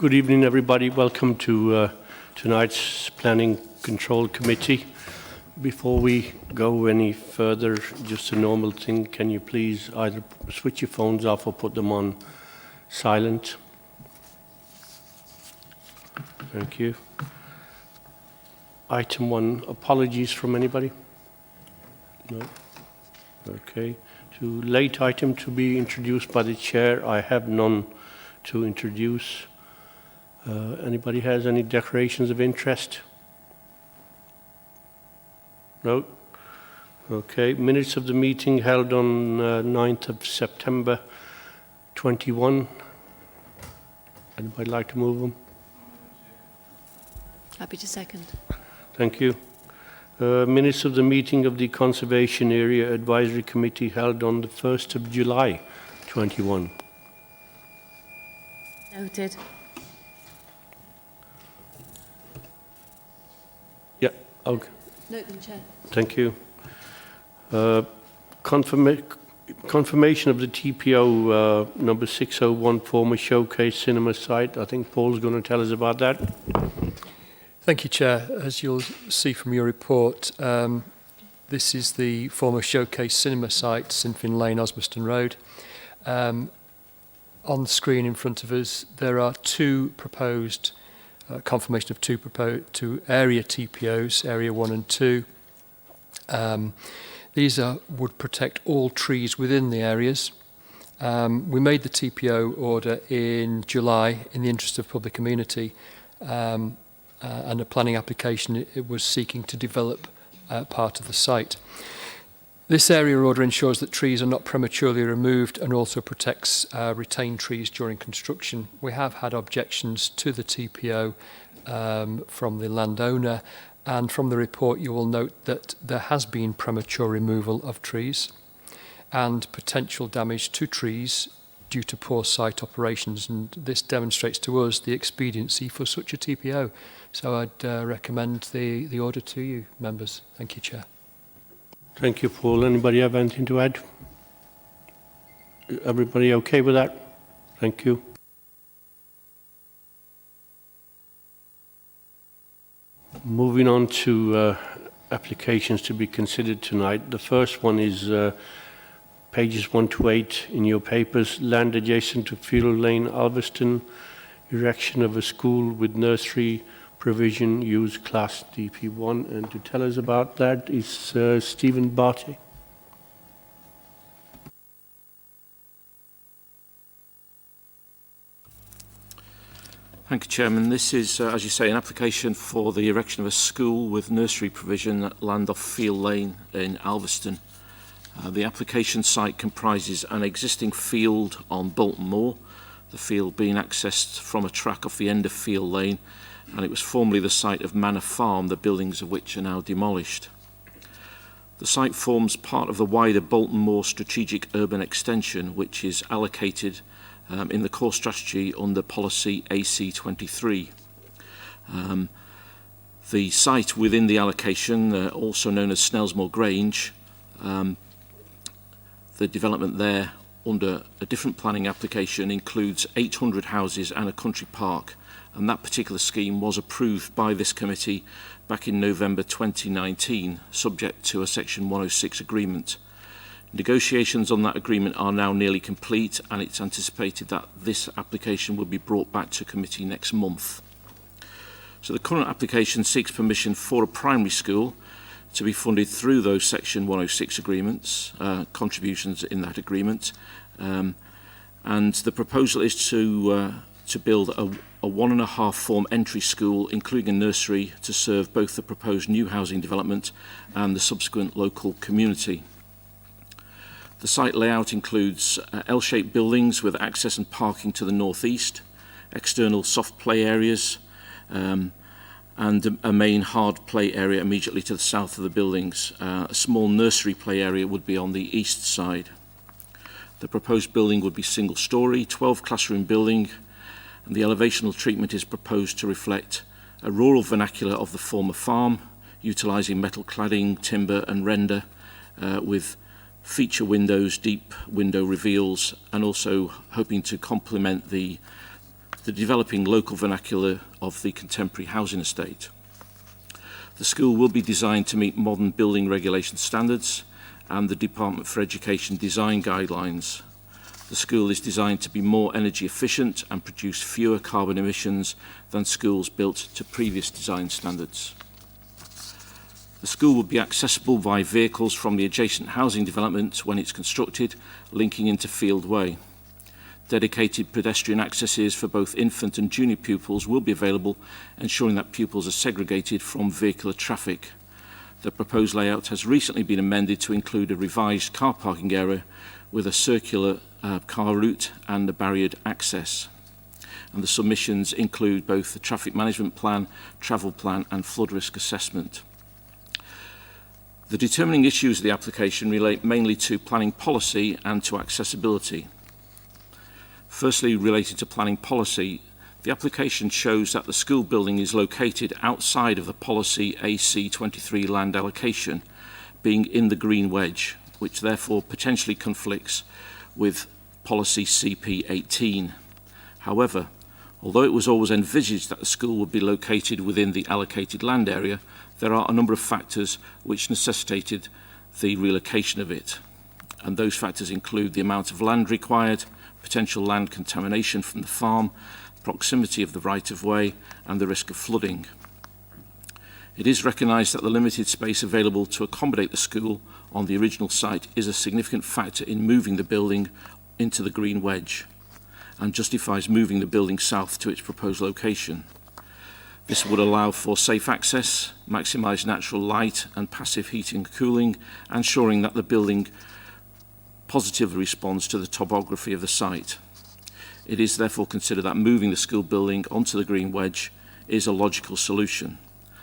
Good evening, everybody. Welcome to tonight's Planning Control Committee. Before we go any further, just a normal thing, can you please either switch your phones off or put them on silent? Thank you. Item 1, apologies from anybody? No? Okay. To late item to be introduced by the chair, I have none to introduce. Anybody has any declarations of interest? No? Okay. Minutes of the meeting held on 9th of September 21. Anybody like to move them? Happy to second. Thank you. Minutes of the meeting of the Conservation Area Advisory Committee held on the 1st of July 21. Noted. Yeah, okay. Note them, Chair. Thank you. Confirmation of the TPO number 601 former Showcase Cinema site. I think Paul's going to tell us about that. Thank you, Chair. As you'll see from your report, this is the former Showcase Cinema site, Sinfin Lane, Alveston Road. On the screen in front of us, there are two proposed, confirmation of two area TPOs, Area 1 and 2. These would protect all trees within the areas. We made the TPO order in July in the interest of public amenity, and a planning application it was seeking to develop part of the site. This area order ensures that trees are not prematurely removed and also protects retained trees during construction. We have had objections to the TPO from the landowner, and from the report you will note that there has been premature removal of trees and potential damage to trees due to poor site operations, and this demonstrates to us the expediency for such a TPO. So I'd recommend the order to you, members. Thank you, Chair. Thank you, Paul. Anybody have anything to add? Everybody okay with that? Thank you. Moving on to applications to be considered tonight. The first one is pages 1 to 8 in your papers. Land adjacent to Field Lane, Alveston. Erection of a school with nursery provision, use class DP1. And to tell us about that is Stephen Barty. Thank you, Chairman. This is, as you say, an application for the erection of a school with nursery provision at land off Field Lane in Alveston. The application site comprises an existing field on Bolton Moor, the field being accessed from a track off the end of Field Lane, and it was formerly the site of Manor Farm, the buildings of which are now demolished. The site forms part of the wider Bolton Moor strategic urban extension, which is allocated in the core strategy under policy AC23. The site within the allocation, also known as Snelsmore Grange, the development there under a different planning application includes 800 houses and a country park, and that particular scheme was approved by this committee back in November 2019, subject to a Section 106 agreement. Negotiations on that agreement are now nearly complete, and it's anticipated that this application will be brought back to committee next month. So the current application seeks permission for a primary school to be funded through those Section 106 agreements, contributions in that agreement, and the proposal is to build a 1.5 form entry school, including a nursery, to serve both the proposed new housing development and the subsequent local community. The site layout includes L-shaped buildings with access and parking to the northeast, external soft play areas, and a main hard play area immediately to the south of the buildings. A small nursery play area would be on the east side. The proposed building would be single-storey, 12-classroom building, and the elevational treatment is proposed to reflect a rural vernacular of the former farm, utilising metal cladding, timber and render, with feature windows, deep window reveals, and also hoping to complement the the developing local vernacular of the contemporary housing estate. The school will be designed to meet modern building regulation standards and the Department for Education design guidelines. The school is designed to be more energy efficient and produce fewer carbon emissions than schools built to previous design standards. The school will be accessible by vehicles from the adjacent housing development when it's constructed, linking into Field Way. Dedicated pedestrian accesses for both infant and junior pupils will be available, ensuring that pupils are segregated from vehicular traffic. The proposed layout has recently been amended to include a revised car parking area with a circular car route and a barriered access. And the submissions include both the traffic management plan, travel plan and flood risk assessment. The determining issues of the application relate mainly to planning policy and to accessibility. Firstly, related to planning policy, the application shows that the school building is located outside of the policy AC23 land allocation, being in the green wedge, which therefore potentially conflicts with policy CP18. However, although it was always envisaged that the school would be located within the allocated land area, there are a number of factors which necessitated the relocation of it. And those factors include the amount of land required, potential land contamination from the farm, proximity of the right-of-way, and the risk of flooding. It is recognised that the limited space available to accommodate the school on the original site is a significant factor in moving the building into the green wedge and justifies moving the building south to its proposed location. This would allow for safe access, maximise natural light and passive heating and cooling, ensuring that the building positively responds to the topography of the site. It is therefore considered that moving the school building onto the green wedge is a logical solution.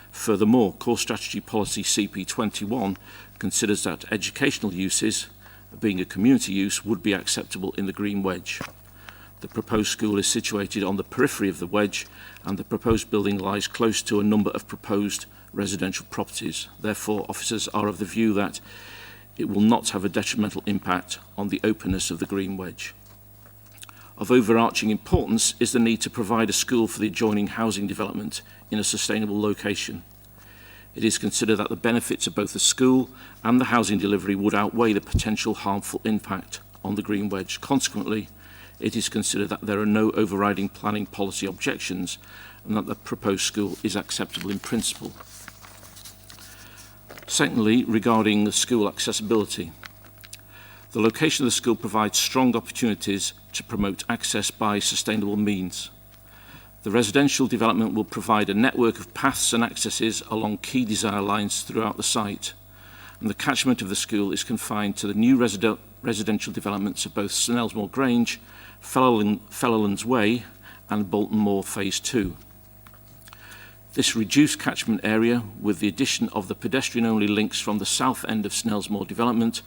Furthermore, Core Strategy Policy CP21 considers that educational uses, being a community use, would be acceptable in the green wedge. The proposed school is situated on the periphery of the wedge, and the proposed building lies close to a number of proposed residential properties. Therefore, officers are of the view that it will not have a detrimental impact on the openness of the green wedge. Of overarching importance is the need to provide a school for the adjoining housing development in a sustainable location. It is considered that the benefits of both the school and the housing delivery would outweigh the potential harmful impact on the green wedge. Consequently, it is considered that there are no overriding planning policy objections and that the proposed school is acceptable in principle. Secondly, regarding the school accessibility, the location of the school provides strong opportunities to promote access by sustainable means. The residential development will provide a network of paths and accesses along key desire lines throughout the site, and the catchment of the school is confined to the new residential developments of both Snelsmore Grange, Fellowlands Way and Bolton Moor Phase 2. This reduced catchment area, with the addition of the pedestrian-only links from the south end of Snelsmore development,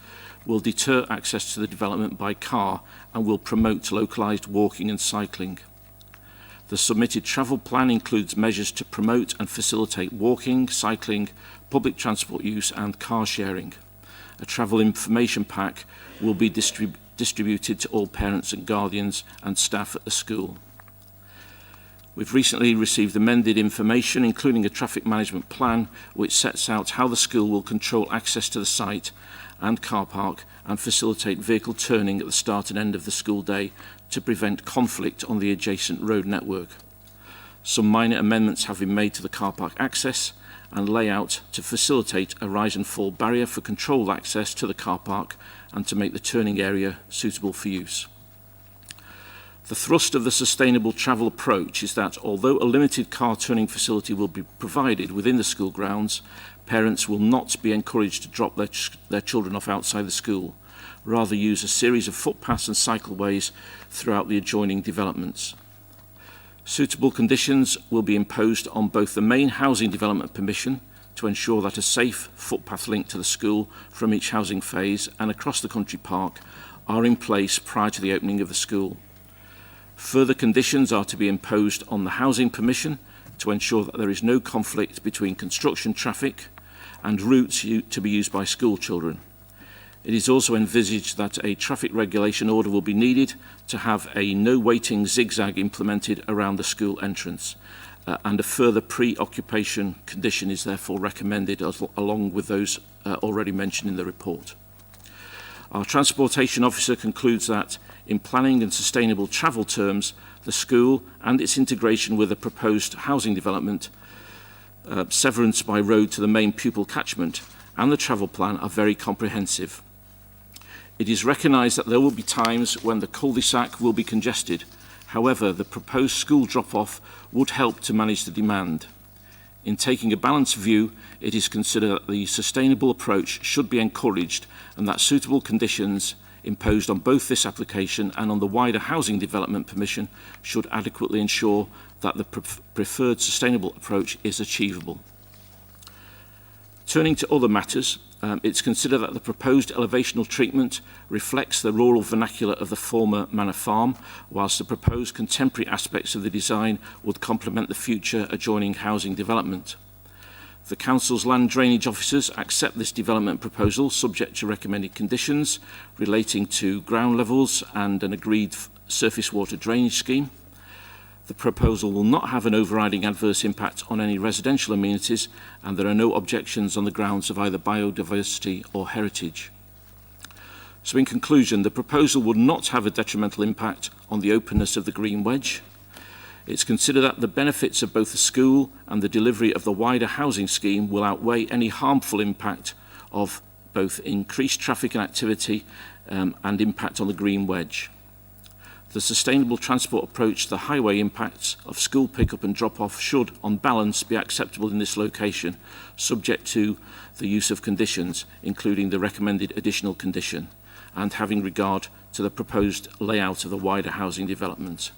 will deter access to the development by car and will promote localised walking and cycling. The submitted travel plan includes measures to promote and facilitate walking, cycling, public transport use and car sharing. A travel information pack will be distributed to all parents and guardians and staff at the school. We've recently received amended information, including a traffic management plan, which sets out how the school will control access to the site and car park and facilitate vehicle turning at the start and end of the school day to prevent conflict on the adjacent road network. Some minor amendments have been made to the car park access and layout to facilitate a rise and fall barrier for controlled access to the car park and to make the turning area suitable for use. The thrust of the sustainable travel approach is that although a limited car turning facility will be provided within the school grounds, parents will not be encouraged to drop their children off outside the school, rather use a series of footpaths and cycleways throughout the adjoining developments. Suitable conditions will be imposed on both the main housing development permission to ensure that a safe footpath link to the school from each housing phase and across the country park are in place prior to the opening of the school. Further conditions are to be imposed on the housing permission to ensure that there is no conflict between construction traffic and routes to be used by school children. It is also envisaged that a traffic regulation order will be needed to have a no waiting zigzag implemented around the school entrance, and a further pre-occupation condition is therefore recommended along with those already mentioned in the report. Our transportation officer concludes that in planning and sustainable travel terms, the school and its integration with a proposed housing development, severance by road to the main pupil catchment, and the travel plan are very comprehensive. It is recognised that there will be times when the cul-de-sac will be congested. However, the proposed school drop-off would help to manage the demand. In taking a balanced view, it is considered that the sustainable approach should be encouraged and that suitable conditions imposed on both this application and on the wider housing development permission should adequately ensure that the preferred sustainable approach is achievable. Turning to other matters, it's considered that the proposed elevational treatment reflects the rural vernacular of the former manor farm, whilst the proposed contemporary aspects of the design would complement the future adjoining housing development. The Council's land drainage officers accept this development proposal subject to recommended conditions relating to ground levels and an agreed surface water drainage scheme. The proposal will not have an overriding adverse impact on any residential amenities, and there are no objections on the grounds of either biodiversity or heritage. So in conclusion, the proposal would not have a detrimental impact on the openness of the green wedge. It's considered that the benefits of both the school and the delivery of the wider housing scheme will outweigh any harmful impact of both increased traffic and activity and impact on the green wedge. The sustainable transport approach to the highway impacts of school pick-up and drop-off should, on balance, be acceptable in this location, subject to the use of conditions, including the recommended additional condition, and having regard to the proposed layout of the wider housing development.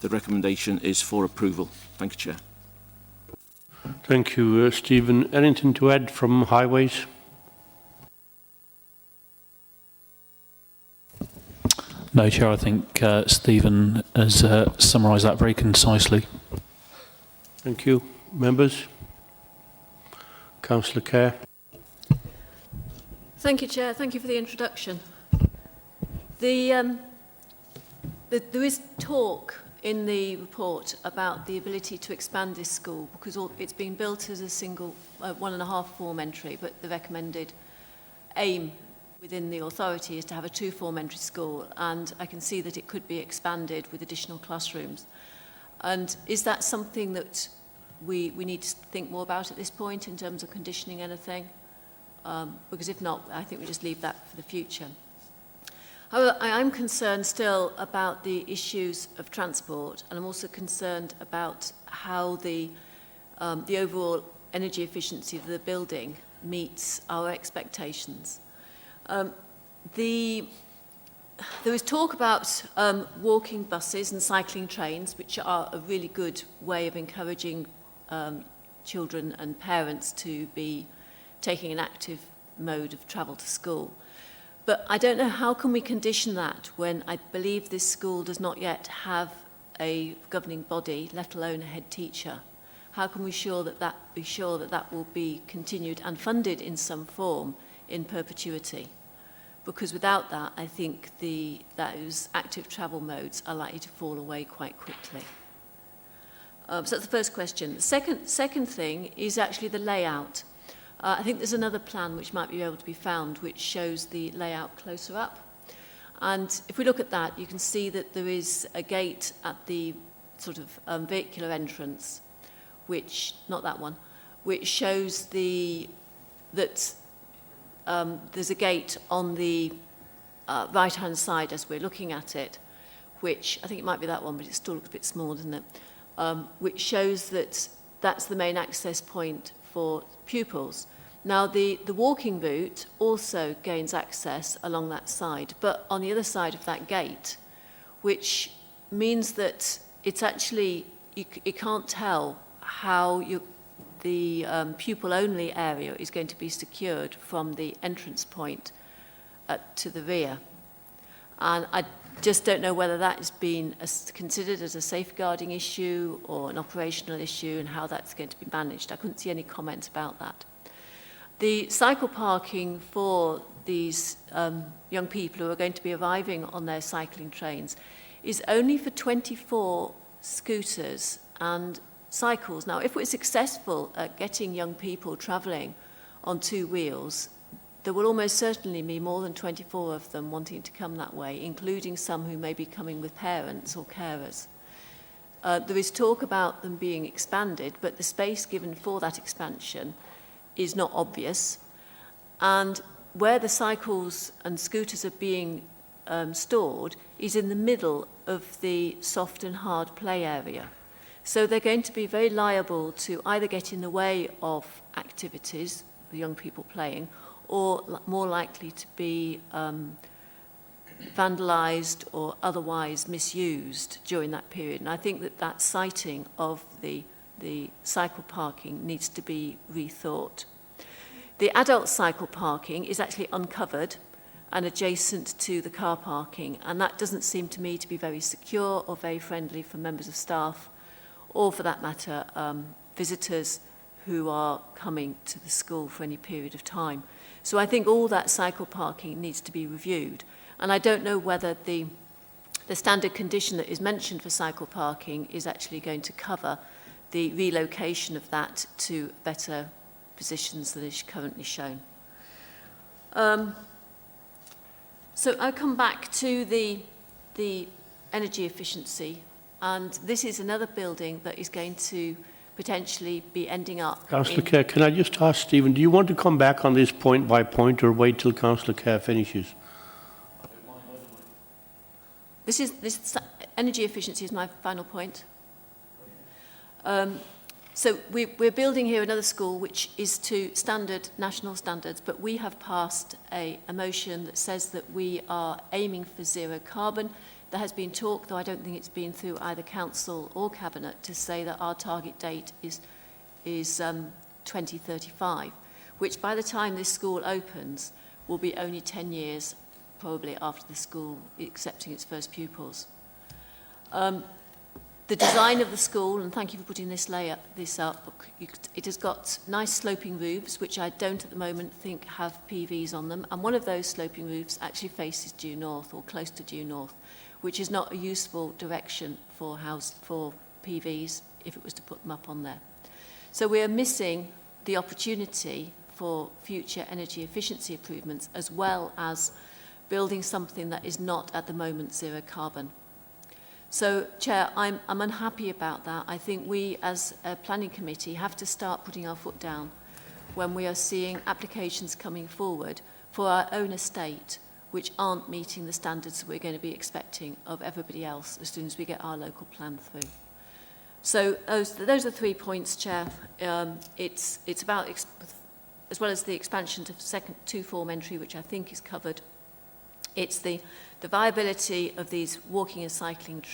The recommendation is for approval. Thank you, Chair. Thank you, Stephen. Anything to add from Highways? No, Chair, I think Stephen has summarised that very concisely. Thank you. Members? Councillor Kerr. Thank you, Chair. Thank you for the introduction. There is talk in the report about the ability to expand this school because it's been built as a single 1.5 form entry, but the recommended aim within the authority is to have a 2-form entry school, and I can see that it could be expanded with additional classrooms. And is that something that we need to think more about at this point in terms of conditioning anything? Because if not, I think we just leave that for the future. However, I am concerned still about the issues of transport, and I'm also concerned about how the overall energy efficiency of the building meets our expectations. There was talk about walking buses and cycling trains, which are a really good way of encouraging children and parents to be taking an active mode of travel to school. But I don't know how can we condition that when I believe this school does not yet have a governing body, let alone a head teacher. How can we be sure that that will be continued and funded in some form in perpetuity? Because without that, I think those active travel modes are likely to fall away quite quickly. So that's the first question. The second thing is actually the layout. I think there's another plan which might be able to be found which shows the layout closer up. And if we look at that, you can see that there is a gate at the sort of vehicular entrance, not that one, which shows that there's a gate on the right-hand side as we're looking at it, which I think it might be that one, but it still looks a bit small, doesn't it? Which shows that that's the main access point for pupils. Now, the walking route also gains access along that side, but on the other side of that gate, which means that it's actually, you can't tell how the pupil-only area is going to be secured from the entrance point to the rear. And I just don't know whether that has been considered as a safeguarding issue or an operational issue and how that's going to be managed. I couldn't see any comments about that. The cycle parking for these young people who are going to be arriving on their cycling trains is only for 24 scooters and cycles. Now, if we're successful at getting young people travelling on 2 wheels, there will almost certainly be more than 24 of them wanting to come that way, including some who may be coming with parents or carers. There is talk about them being expanded, but the space given for that expansion is not obvious. And where the cycles and scooters are being stored is in the middle of the soft and hard play area. So they're going to be very liable to either get in the way of activities, the young people playing, or more likely to be vandalised or otherwise misused during that period. And I think that that siting of the cycle parking needs to be rethought. The adult cycle parking is actually uncovered and adjacent to the car parking, and that doesn't seem to me to be very secure or very friendly for members of staff, or for that matter, visitors who are coming to the school for any period of time. So I think all that cycle parking needs to be reviewed. And I don't know whether the standard condition that is mentioned for cycle parking is actually going to cover the relocation of that to better positions than is currently shown. So I'll come back to the energy efficiency, and this is another building that is going to potentially be ending up. Councillor Kerr, can I just ask Stephen, do you want to come back on this point by point or wait till Councillor Kerr finishes? This energy efficiency is my final point. So we're building here another school which is to national standards, but we have passed a motion that says that we are aiming for zero carbon. There has been talk, though I don't think it's been through either council or cabinet, to say that our target date is 2035, which by the time this school opens will be only 10 years probably after the school accepting its first pupils. The design of the school, and thank you for putting this up, it has got nice sloping roofs, which I don't at the moment think have PVs on them, and one of those sloping roofs actually faces due north, or close to due north, which is not a useful direction for PVs if it was to put them up on there. So we are missing the opportunity for future energy efficiency improvements, as well as building something that is not at the moment zero carbon. So, Chair, I'm unhappy about that. I think we, as a planning committee, have to start putting our foot down when we are seeing applications coming forward for our own estate, which aren't meeting the standards that we're going to be expecting of everybody else as soon as we get our local plan through. So those are 3 points, Chair. It's about, as well as the expansion to two-form entry, which I think is covered, it's the viability of these walking and cycling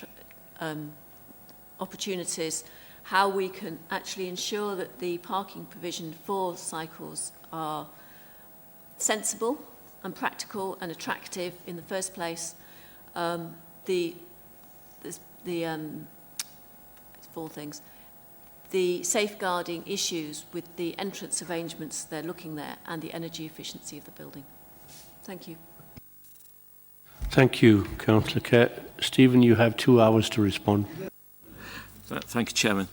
opportunities, how we can actually ensure that the parking provision for cycles are sensible and practical and attractive in the first place. It's 4 things. The safeguarding issues with the entrance arrangements they're looking there, and the energy efficiency of the building. Thank you. Thank you, Councillor Kerr. Stephen, you have 2 hours to respond. Thank you, Chairman.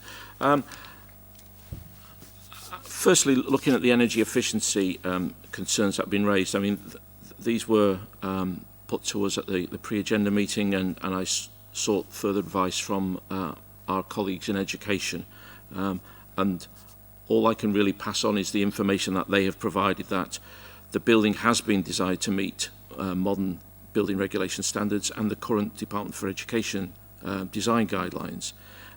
Firstly, looking at the energy efficiency concerns that have been raised, I mean, these were put to us at the pre-agenda meeting, and I sought further advice from our colleagues in education. And all I can really pass on is the information that they have provided, that the building has been designed to meet modern building regulation standards and the current Department for Education design guidelines.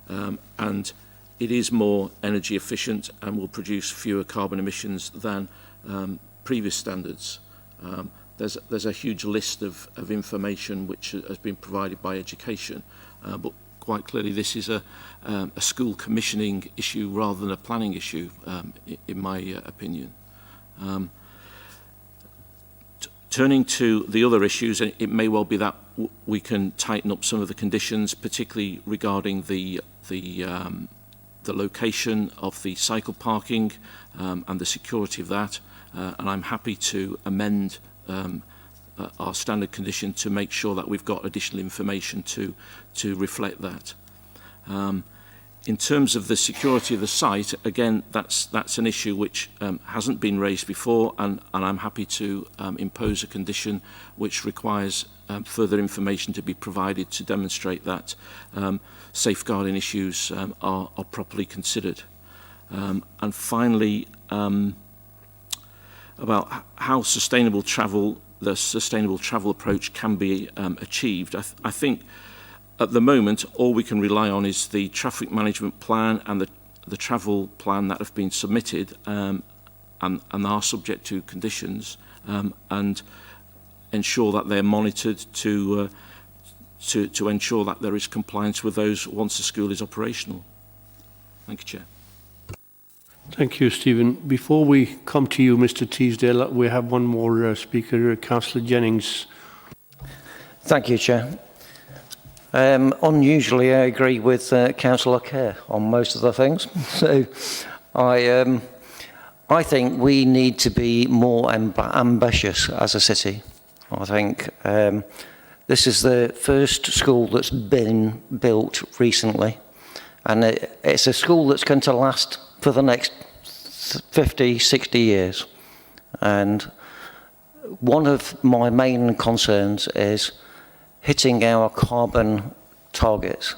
And it is more energy efficient and will produce fewer carbon emissions than previous standards. There's a huge list of information which has been provided by education, but quite clearly this is a school commissioning issue rather than a planning issue, in my opinion. Turning to the other issues, it may well be that we can tighten up some of the conditions, particularly regarding the location of the cycle parking and the security of that. And I'm happy to amend our standard condition to make sure that we've got additional information to reflect that. In terms of the security of the site, again, that's an issue which hasn't been raised before, and I'm happy to impose a condition which requires further information to be provided to demonstrate that safeguarding issues are properly considered. And finally, about how the sustainable travel approach can be achieved. I think at the moment, all we can rely on is the traffic management plan and the travel plan that have been submitted and are subject to conditions, and ensure that they're monitored to ensure that there is compliance with those once the school is operational. Thank you, Chair. Thank you, Stephen. Before we come to you, Mr. Teasdale, we have one more speaker, Councillor Jennings. Thank you, Chair. Unusually, I agree with Councillor Kerr on most of the things. So I think we need to be more ambitious as a city. I think this is the first school that's been built recently, and it's a school that's going to last for the next 50, 60 years. And one of my main concerns is hitting our carbon targets.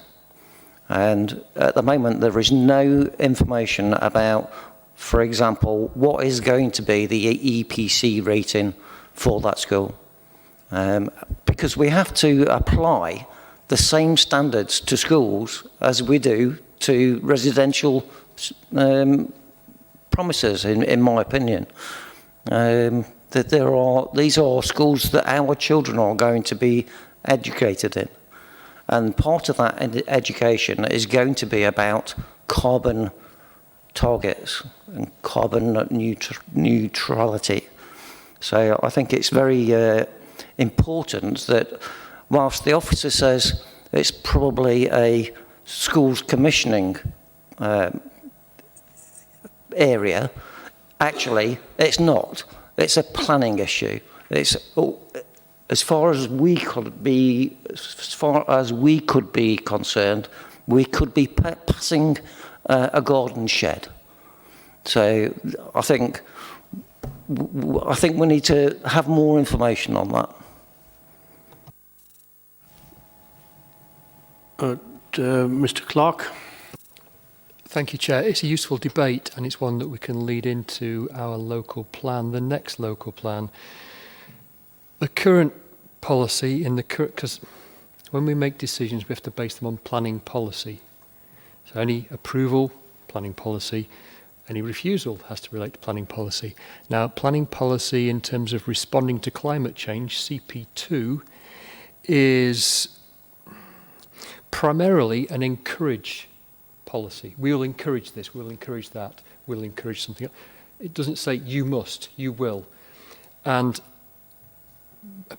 And at the moment, there is no information about, for example, what is going to be the EPC rating for that school. Because we have to apply the same standards to schools as we do to residential promises, in my opinion. That these are schools that our children are going to be educated in. And part of that education is going to be about carbon targets and carbon neutrality. So I think it's very important that whilst the officer says it's probably a schools commissioning area, actually it's not. It's a planning issue. It's as far as we could be concerned, we could be passing a garden shed. So I think we need to have more information on that. Mr. Clark. Thank you, Chair. It's a useful debate, and it's one that we can lead into our local plan, the next local plan. The current policy because when we make decisions, we have to base them on planning policy. So any approval, planning policy, any refusal has to relate to planning policy. Now, planning policy in terms of responding to climate change, CP2, is primarily an encourage policy. We'll encourage this, we'll encourage that, we'll encourage something else. It doesn't say you must, you will. And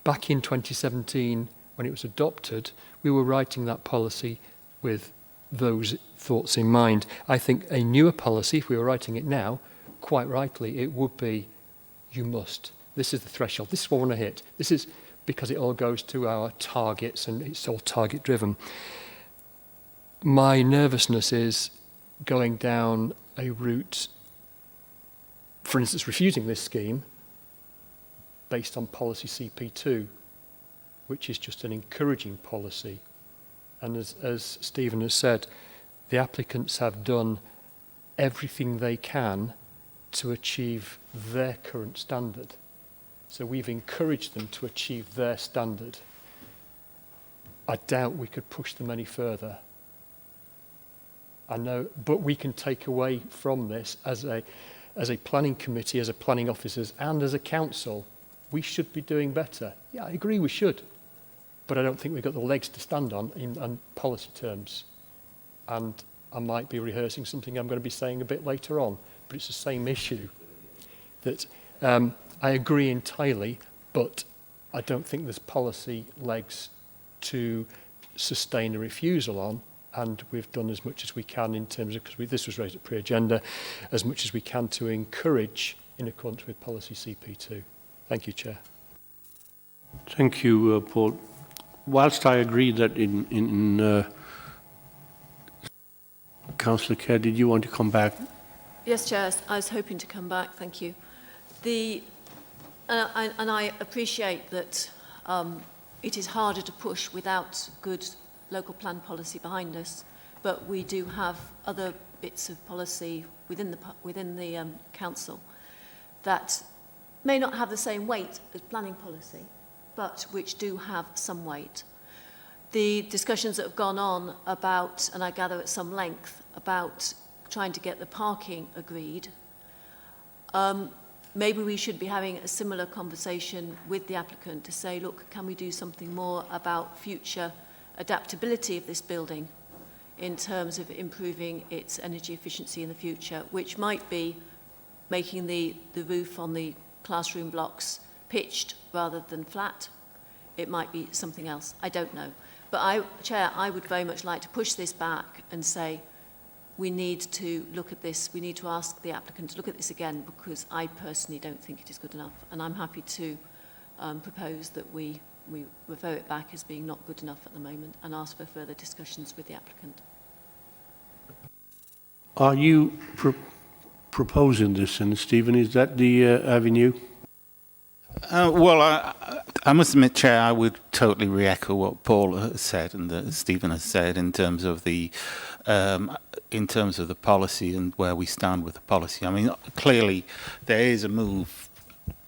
back in 2017, when it was adopted, we were writing that policy with those thoughts in mind. I think a newer policy, if we were writing it now, quite rightly, it would be you must. This is the threshold. This is what I want to hit. This is because it all goes to our targets and it's all target driven. My nervousness is going down a route, for instance, refusing this scheme based on policy CP2, which is just an encouraging policy. And as Stephen has said, the applicants have done everything they can to achieve their current standard. So we've encouraged them to achieve their standard. I doubt we could push them any further. I know, but we can take away from this as a planning committee, as a planning officers, and as a council, we should be doing better. Yeah, I agree we should, but I don't think we've got the legs to stand on in policy terms. And I might be rehearsing something I'm going to be saying a bit later on, but it's the same issue. That I agree entirely, but I don't think there's policy legs to sustain a refusal on. And we've done as much as we can in terms of, because this was raised at pre-agenda, as much as we can to encourage in accordance with policy CP2. Thank you, Chair. Thank you, Paul. Whilst I agree that Councillor Kerr, did you want to come back? Yes, Chair, I was hoping to come back, thank you. And I appreciate that it is harder to push without good local plan policy behind us, but we do have other bits of policy within the council that may not have the same weight as planning policy, but which do have some weight. The discussions that have gone on about, and I gather at some length, about trying to get the parking agreed, maybe we should be having a similar conversation with the applicant to say, look, can we do something more about future adaptability of this building in terms of improving its energy efficiency in the future, which might be making the roof on the classroom blocks pitched rather than flat. It might be something else. I don't know. But, Chair, I would very much like to push this back and say we need to look at this. We need to ask the applicant to look at this again, because I personally don't think it is good enough. And I'm happy to propose that we refer it back as being not good enough at the moment and ask for further discussions with the applicant. Are you proposing this, and Stephen, is that the avenue? Well, I must admit, Chair, I would totally re-echo what Paul has said and that Stephen has said in terms of the policy and where we stand with the policy. I mean, clearly there is a move,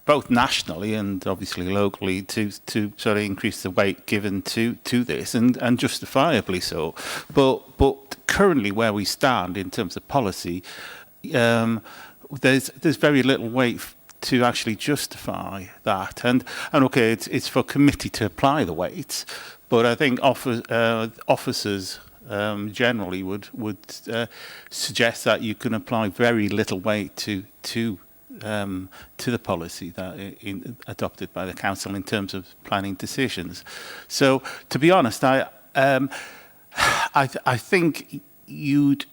both nationally and obviously locally, to sort of increase the weight given to this, and justifiably so. But currently, where we stand in terms of policy, there's very little weight to actually justify that. And okay, it's for committee to apply the weights, but I think officers generally would suggest that you can apply very little weight to the policy that adopted by the council in terms of planning decisions. So, to be honest, I think you'd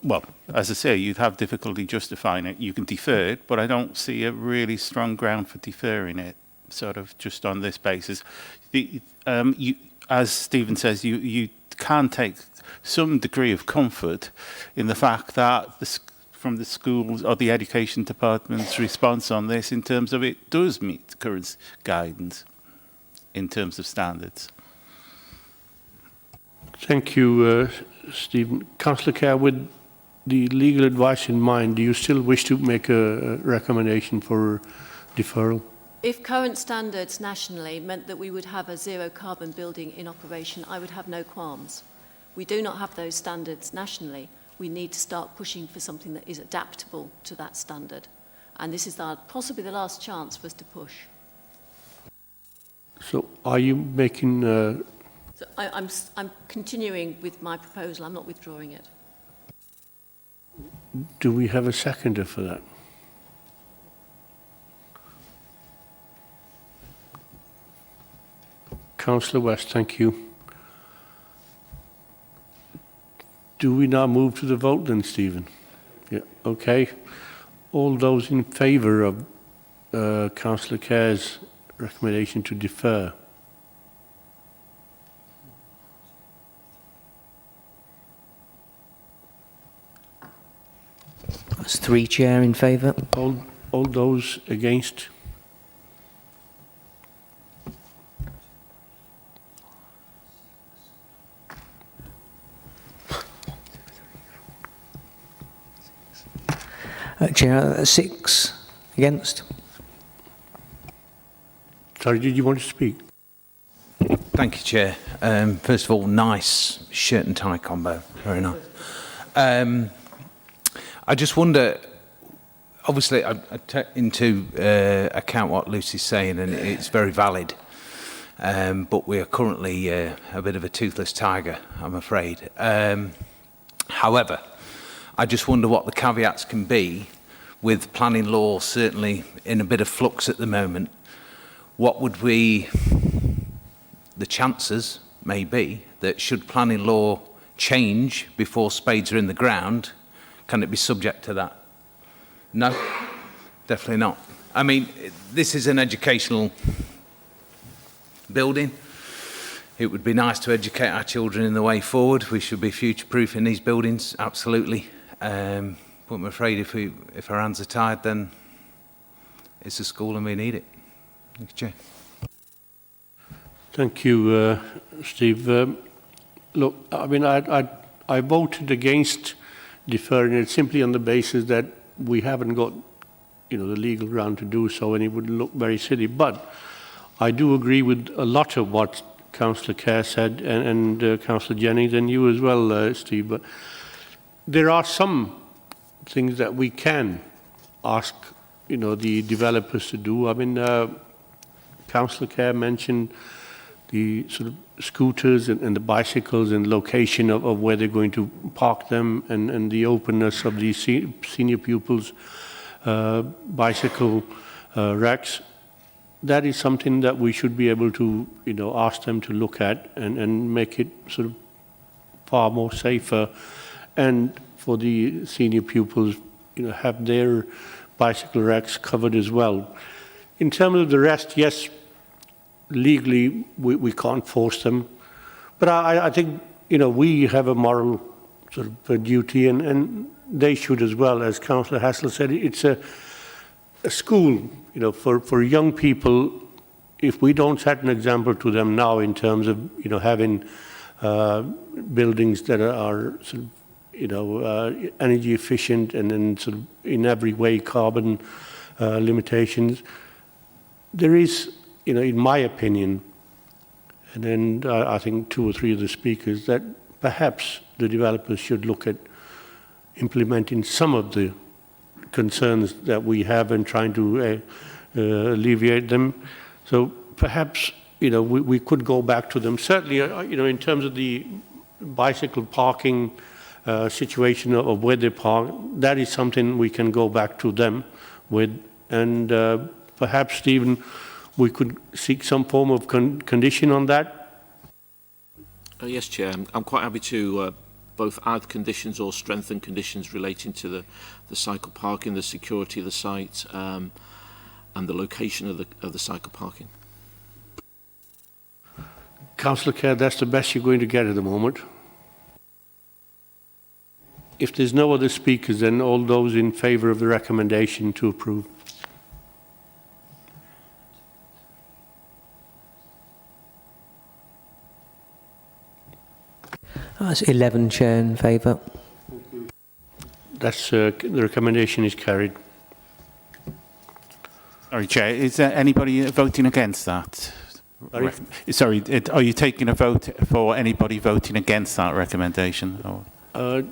well, as I say, you'd have difficulty justifying it. You can defer it, but I don't see a really strong ground for deferring it, sort of just on this basis. As Stephen says, you can take some degree of comfort in the fact that from the schools or the education department's response on this, in terms of it does meet current guidance in terms of standards. Thank you, Stephen. Councillor Kerr, with the legal advice in mind, do you still wish to make a recommendation for deferral? If current standards nationally meant that we would have a zero carbon building in operation, I would have no qualms. We do not have those standards nationally. We need to start pushing for something that is adaptable to that standard. And this is possibly the last chance for us to push. So are you making... So I'm continuing with my proposal. I'm not withdrawing it. Do we have a seconder for that? Councillor West, thank you. Do we now move to the vote then, Stephen? Yeah, okay. All those in favour of Councillor Kerr's recommendation to defer? That's 3, Chair, in favour. All those against? Chair, 6 against. Sorry, did you want to speak? Thank you, Chair. First of all, nice shirt and tie combo. Very nice. I just wonder, obviously, I take into account what Lucy's saying, and it's very valid. But we are currently a bit of a toothless tiger, I'm afraid. However, I just wonder what the caveats can be with planning law certainly in a bit of flux at the moment. What would the chances may be that should planning law change before spades are in the ground, can it be subject to that? No, definitely not. I mean, this is an educational building. It would be nice to educate our children in the way forward. We should be future-proofing these buildings, absolutely. But I'm afraid if our hands are tied, then it's a school and we need it. Thank you, Chair. Thank you, Steve. Look, I mean, I voted against deferring it simply on the basis that we haven't got, the legal ground to do so, and it would look very silly. But I do agree with a lot of what Councillor Kerr said, and Councillor Jennings, and you as well, Steve. But there are some things that we can ask, the developers to do. I mean, Councillor Kerr mentioned the sort of scooters and the bicycles and location of where they're going to park them, and the openness of these senior pupils' bicycle racks. That is something that we should be able to, ask them to look at and make it sort of far more safer, and for the senior pupils, have their bicycle racks covered as well. In terms of the rest, yes, legally we can't force them, but I think we have a moral sort of duty, and they should as well. As Councillor Hassel said, it's a school, for young people. If we don't set an example to them now in terms of having buildings that are sort of energy efficient, and then sort of in every way carbon limitations, there is, in my opinion, and then I think 2 or 3 of the speakers, that perhaps the developers should look at implementing some of the concerns that we have and trying to alleviate them. So perhaps, we could go back to them. Certainly, in terms of the bicycle parking situation of where they park, that is something we can go back to them with, and perhaps, Stephen, we could seek some form of condition on that. Yes, Chair. I'm quite happy to both add conditions or strengthen conditions relating to the cycle parking, the security of the site, and the location of the cycle parking. Councillor Kerr, that's the best you're going to get at the moment. If there's no other speakers, then all those in favour of the recommendation to approve. That's 11, Chair, in favour. That's the recommendation is carried. Sorry, Chair, is there anybody voting against that? Sorry, are you taking a vote for anybody voting against that recommendation? Or?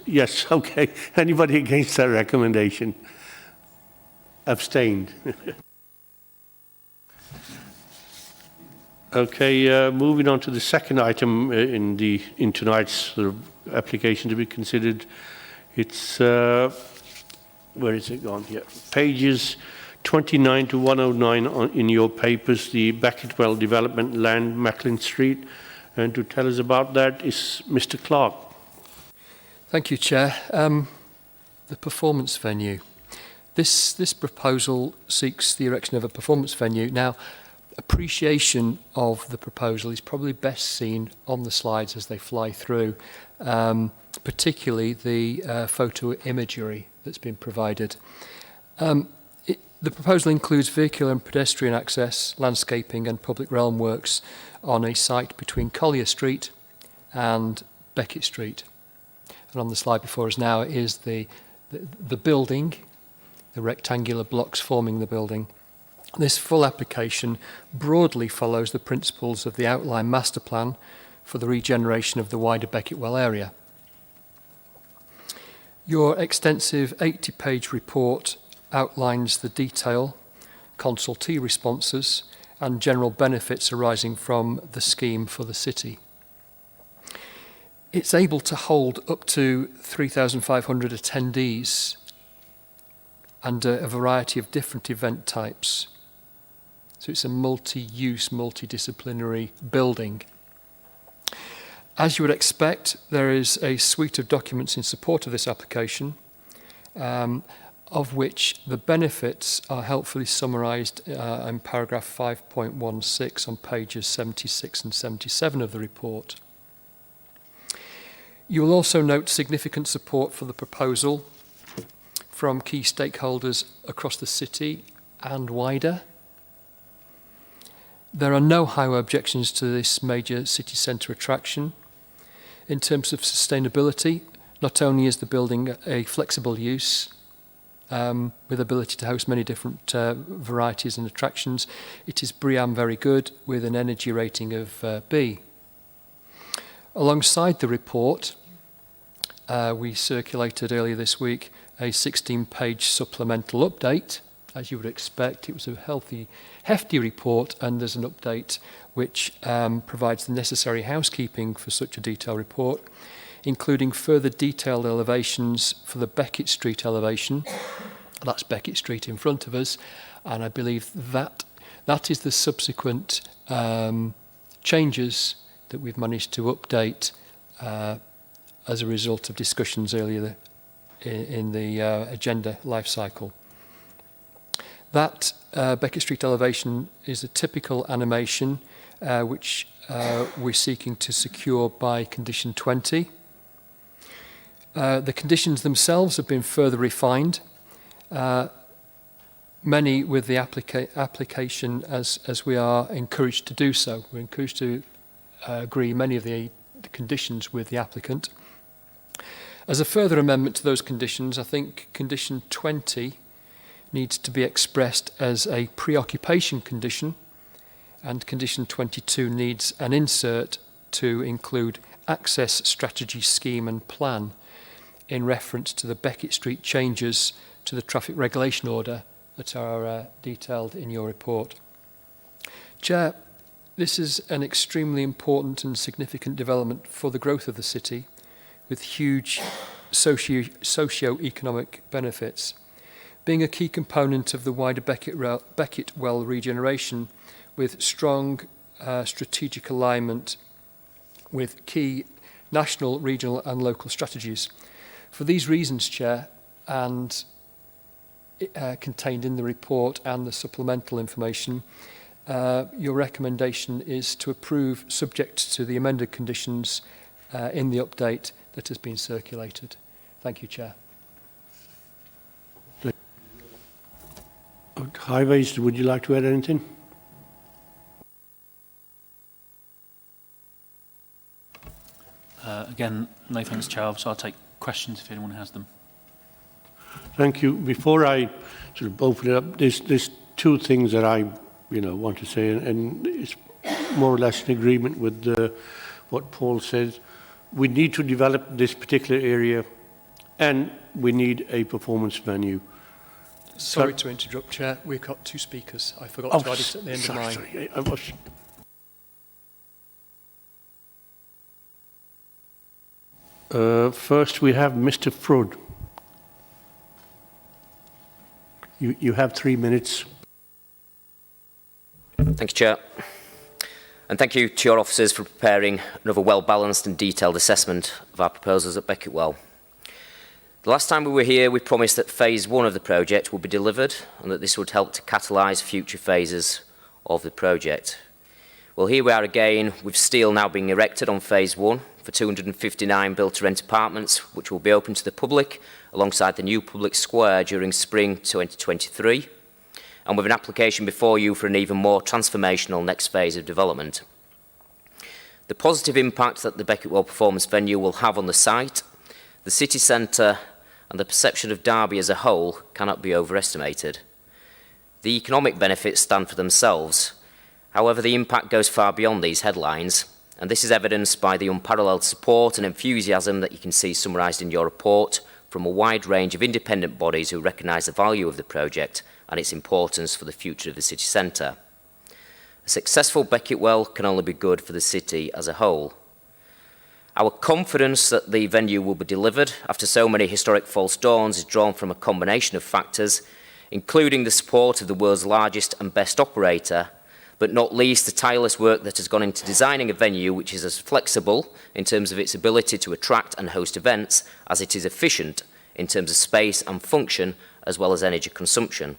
Yes, okay. Anybody against that recommendation? Abstained. Okay, moving on to the second item in tonight's sort of application to be considered. It's where is it gone here? Pages 29 to 109 in your papers, the Beckettwell development land, Macklin Street, and to tell us about that is Mr. Clark. Thank you, Chair. The performance venue. This proposal seeks the erection of a performance venue. Now, appreciation of the proposal is probably best seen on the slides as they fly through, particularly the photo imagery that's been provided. The proposal includes vehicular and pedestrian access, landscaping and public realm works on a site between Collier Street and Beckett Street. And on the slide before us now is the building, the rectangular blocks forming the building. This full application broadly follows the principles of the outline master plan for the regeneration of the wider Beckettwell area. Your extensive 80-page report outlines the detail, consultee responses and general benefits arising from the scheme for the city. It's able to hold up to 3,500 attendees and a variety of different event types. So it's a multi-use, multidisciplinary building. As you would expect, there is a suite of documents in support of this application. of which the benefits are helpfully summarised in paragraph 5.16 on pages 76 and 77 of the report. You will also note significant support for the proposal from key stakeholders across the city and wider. There are no highway objections to this major city centre attraction. In terms of sustainability, not only is the building a flexible use with ability to host many different varieties and attractions, it is BREEAM very good with an energy rating of B. Alongside the report, we circulated earlier this week a 16-page supplemental update. As you would expect, it was a hefty report, and there's an update which provides the necessary housekeeping for such a detailed report, including further detailed elevations for the Beckett Street elevation. That's Beckett Street in front of us, and I believe that is the subsequent changes that we've managed to update as a result of discussions earlier in the agenda life cycle. That Beckett Street elevation is a typical animation which we're seeking to secure by condition 20. The conditions themselves have been further refined, many with the application as we are encouraged to do so. We're encouraged to agree many of the conditions with the applicant. As a further amendment to those conditions, I think condition 20 needs to be expressed as a preoccupation condition, and condition 22 needs an insert to include access strategy scheme and plan in reference to the Beckett Street changes to the traffic regulation order that are detailed in your report. Chair, this is an extremely important and significant development for the growth of the city, with huge socio-economic benefits. Being a key component of the wider Beckett Well regeneration, with strong strategic alignment with key national, regional and local strategies. For these reasons, Chair, and contained in the report and the supplemental information, your recommendation is to approve subject to the amended conditions in the update that has been circulated. Thank you, Chair. Highways, would you like to add anything? Again, no thanks, Chair, so I'll take questions if anyone has them. Thank you. Before I sort of open it up, there's two things that I want to say, and it's more or less in agreement with what Paul says. We need to develop this particular area, and we need a performance venue. Sorry to interrupt, Chair. We've got two speakers. I forgot to add it at the end of mine. Sorry, I was... First, we have Mr. Frood. You have 3 minutes. Thank you, Chair. And thank you to your officers for preparing another well-balanced and detailed assessment of our proposals at Beckett Well. The last time we were here, we promised that phase 1 of the project would be delivered and that this would help to catalyse future phases of the project. Well, here we are again, with steel now being erected on phase 1 for 259 built-to-rent apartments, which will be open to the public alongside the new public square during spring 2023, and with an application before you for an even more transformational next phase of development. The positive impact that the Beckett Well performance venue will have on the site, the city centre and the perception of Derby as a whole cannot be overestimated. The economic benefits stand for themselves. However, the impact goes far beyond these headlines, and this is evidenced by the unparalleled support and enthusiasm that you can see summarised in your report from a wide range of independent bodies who recognise the value of the project and its importance for the future of the city centre. A successful Beckett Well can only be good for the city as a whole. Our confidence that the venue will be delivered after so many historic false dawns is drawn from a combination of factors, including the support of the world's largest and best operator, but not least the tireless work that has gone into designing a venue which is as flexible in terms of its ability to attract and host events as it is efficient in terms of space and function, as well as energy consumption.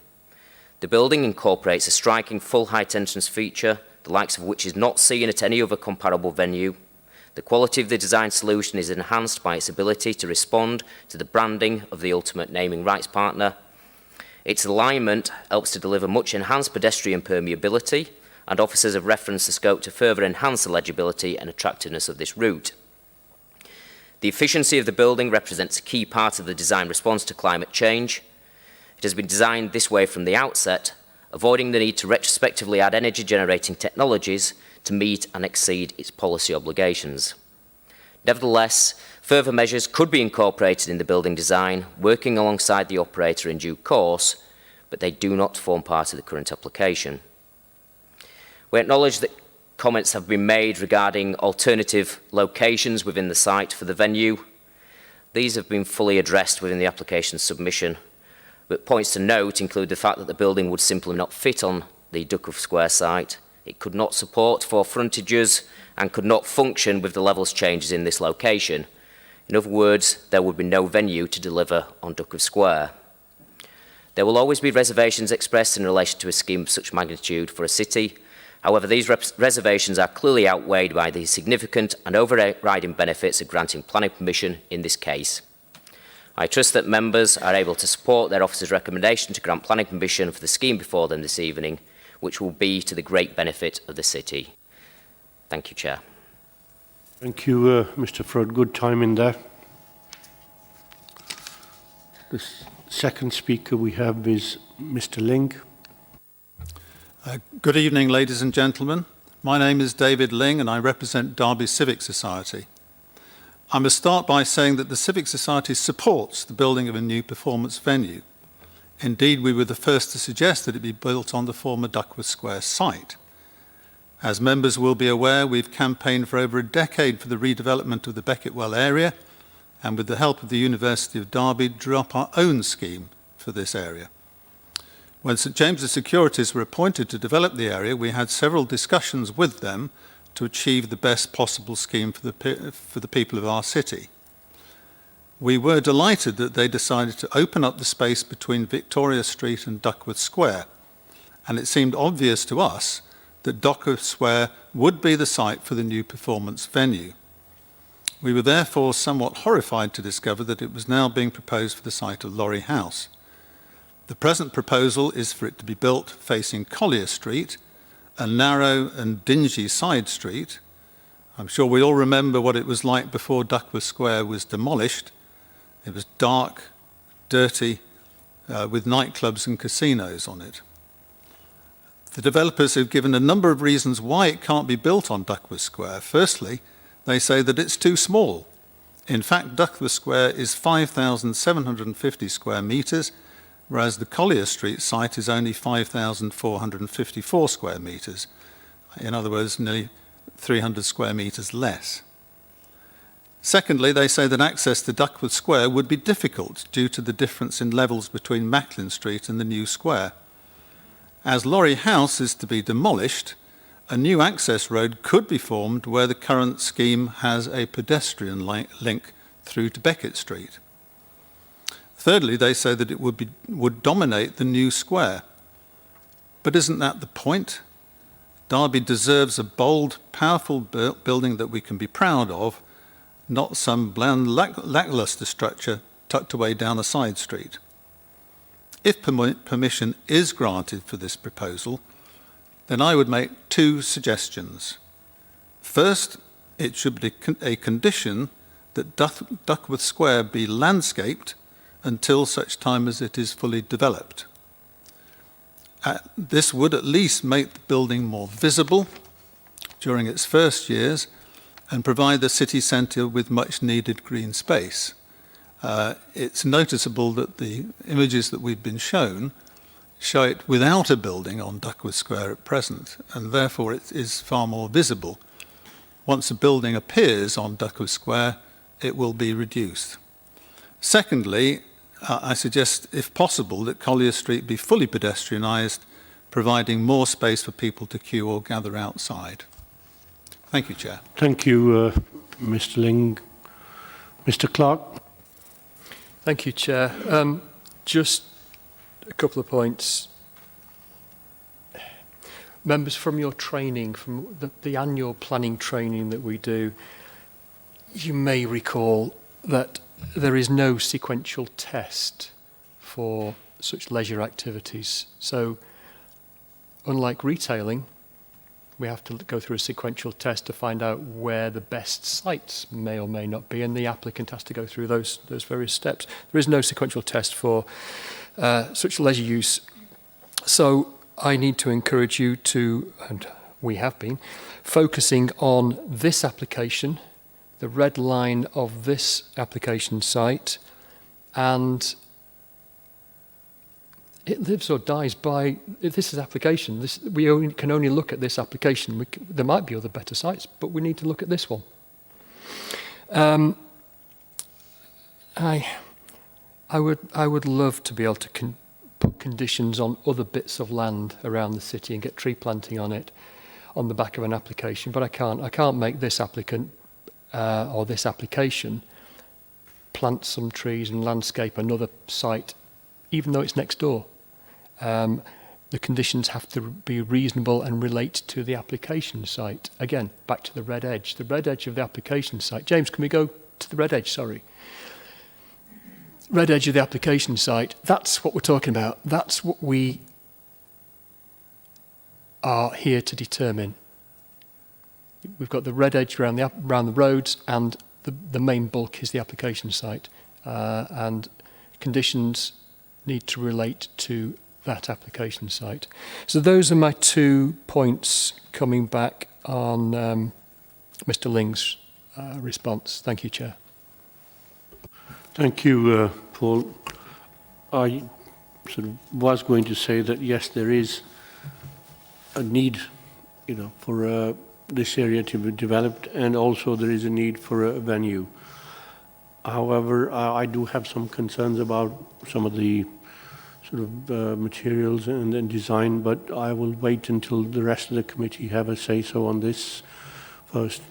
The building incorporates a striking full-height entrance feature, the likes of which is not seen at any other comparable venue. The quality of the design solution is enhanced by its ability to respond to the branding of the ultimate naming rights partner. Its alignment helps to deliver much enhanced pedestrian permeability, and officers have referenced the scope to further enhance the legibility and attractiveness of this route. The efficiency of the building represents a key part of the design response to climate change. It has been designed this way from the outset, avoiding the need to retrospectively add energy-generating technologies to meet and exceed its policy obligations. Nevertheless, further measures could be incorporated in the building design, working alongside the operator in due course, but they do not form part of the current application. We acknowledge that comments have been made regarding alternative locations within the site for the venue. These have been fully addressed within the application submission, but points to note include the fact that the building would simply not fit on the Duckworth Square site. It could not support 4 frontages and could not function with the levels changes in this location. In other words, there would be no venue to deliver on Duckworth Square. There will always be reservations expressed in relation to a scheme of such magnitude for a city. However, these reservations are clearly outweighed by the significant and overriding benefits of granting planning permission in this case. I trust that members are able to support their officer's recommendation to grant planning permission for the scheme before them this evening, which will be to the great benefit of the city. Thank you, Chair. Thank you, Mr. Flood. Good timing there. The second speaker we have is Mr. Ling. Good evening, ladies and gentlemen. My name is David Ling and I represent Derby Civic Society. I must start by saying that the Civic Society supports the building of a new performance venue. Indeed, we were the first to suggest that it be built on the former Duckworth Square site. As members will be aware, we've campaigned for over a decade for the redevelopment of the Beckett Well area, and with the help of the University of Derby, drew up our own scheme for this area. When St James's Securities were appointed to develop the area, we had several discussions with them to achieve the best possible scheme for the people of our city. We were delighted that they decided to open up the space between Victoria Street and Duckworth Square, and it seemed obvious to us that Duckworth Square would be the site for the new performance venue. We were therefore somewhat horrified to discover that it was now being proposed for the site of Lorry House. The present proposal is for it to be built facing Collier Street, a narrow and dingy side street. I'm sure we all remember what it was like before Duckworth Square was demolished. It was dark, dirty, with nightclubs and casinos on it. The developers have given a number of reasons why it can't be built on Duckworth Square. Firstly, they say that it's too small. In fact, Duckworth Square is 5,750 square metres, whereas the Collier Street site is only 5,454 square metres. In other words, nearly 300 square metres less. Secondly, they say that access to Duckworth Square would be difficult due to the difference in levels between Macklin Street and the new square. As Lorry House is to be demolished, a new access road could be formed where the current scheme has a pedestrian link through to Beckett Street. Thirdly, they say that it would dominate the new square. But isn't that the point? Derby deserves a bold, powerful building that we can be proud of, not some bland, lacklustre structure tucked away down a side street. If permission is granted for this proposal, then I would make 2 suggestions. First, it should be a condition that Duckworth Square be landscaped until such time as it is fully developed. This would at least make the building more visible during its first years and provide the city centre with much needed green space. It's noticeable that the images that we've been shown show it without a building on Duckworth Square at present, and therefore it is far more visible. Once a building appears on Duckworth Square, it will be reduced. Secondly, I suggest, if possible, that Collier Street be fully pedestrianised, providing more space for people to queue or gather outside. Thank you, Chair. Thank you, Mr. Ling. Mr. Clark. Thank you, Chair. Just a couple of points. Members, from your training, from the annual planning training that we do, you may recall that there is no sequential test for such leisure activities. So, unlike retailing, we have to go through a sequential test to find out where the best sites may or may not be, and the applicant has to go through those various steps. There is no sequential test for such leisure use. So I need to encourage you to, and we have been, focusing on this application, the red line of this application site, and it lives or dies by, if this is application, can only look at this application. There might be other better sites, but we need to look at this one. I would love to be able to put conditions on other bits of land around the city and get tree planting on it on the back of an application, but I can't. I can't make this applicant or this application plant some trees and landscape another site, even though it's next door. The conditions have to be reasonable and relate to the application site. Again, back to the red edge. The red edge of the application site. James, can we go to the red edge? Sorry. Red edge of the application site. That's what we're talking about. That's what we are here to determine. We've got the red edge around the roads, and the main bulk is the application site. And conditions need to relate to that application site. So those are my 2 points coming back on Mr. Ling's response. Thank you, Chair. Thank you, Paul. I sort of was going to say that yes, there is a need, for this area to be developed, and also there is a need for a venue. However, I do have some concerns about some of the sort of materials and design, but I will wait until the rest of the committee have a say-so on this first.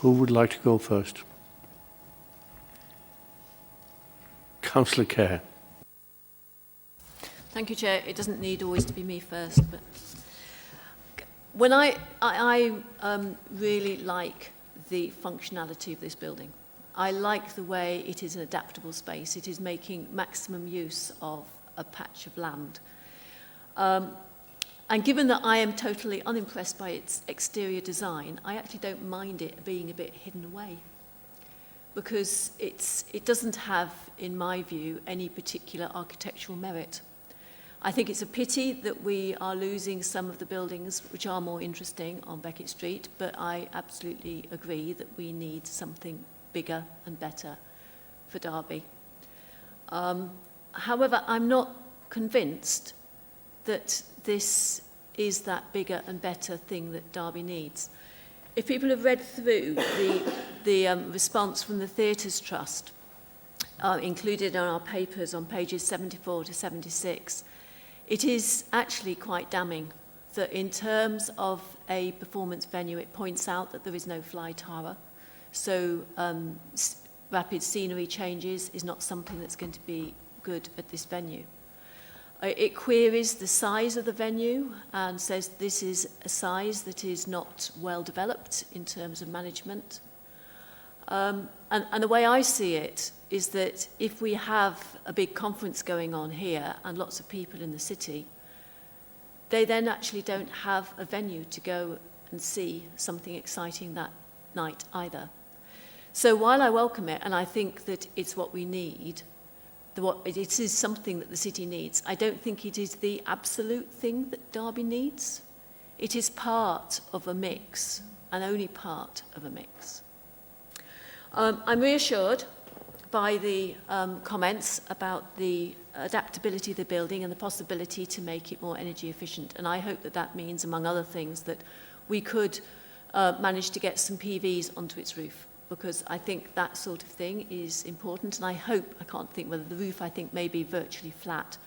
Who would like to go first? Councillor Kerr. Thank you, Chair. It doesn't need always to be me first, but when I really like the functionality of this building. I like the way it is an adaptable space. It is making maximum use of a patch of land. And given that I am totally unimpressed by its exterior design, I actually don't mind it being a bit hidden away, because it doesn't have, in my view, any particular architectural merit. I think it's a pity that we are losing some of the buildings which are more interesting on Beckett Street, but I absolutely agree that we need something bigger and better for Derby. However, I'm not convinced that this is that bigger and better thing that Derby needs. If people have read through the response from the Theatres Trust, included in our papers on pages 74 to 76, it is actually quite damning that in terms of a performance venue, it points out that there is no fly tower. So rapid scenery changes is not something that's going to be good at this venue. It queries the size of the venue and says this is a size that is not well developed in terms of management. And the way I see it is that if we have a big conference going on here and lots of people in the city, they then actually don't have a venue to go and see something exciting that night either. So while I welcome it, and I think that it's what we need, it is something that the city needs, I don't think it is the absolute thing that Derby needs. It is part of a mix, and only part of a mix. I'm reassured by the comments about the adaptability of the building and the possibility to make it more energy efficient. And I hope that that means, among other things, that we could manage to get some PVs onto its roof, because I think that sort of thing is important. And I hope, I can't think whether the roof, I think, may be virtually flat.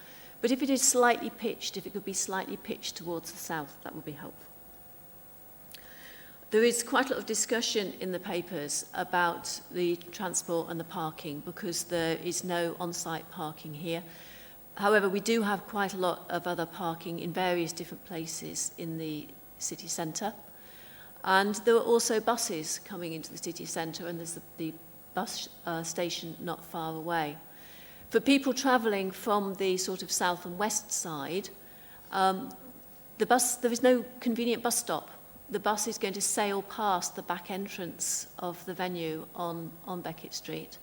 But if it is slightly pitched, if it could be slightly pitched towards the south, that would be helpful. There is quite a lot of discussion in the papers about the transport and the parking because there is no on-site parking here. However, we do have quite a lot of other parking in various different places in the city centre. And there are also buses coming into the city centre, and there's the bus station not far away. For people travelling from the sort of south and west side, there is no convenient bus stop. The bus is going to sail past the back entrance of the venue on Beckett Street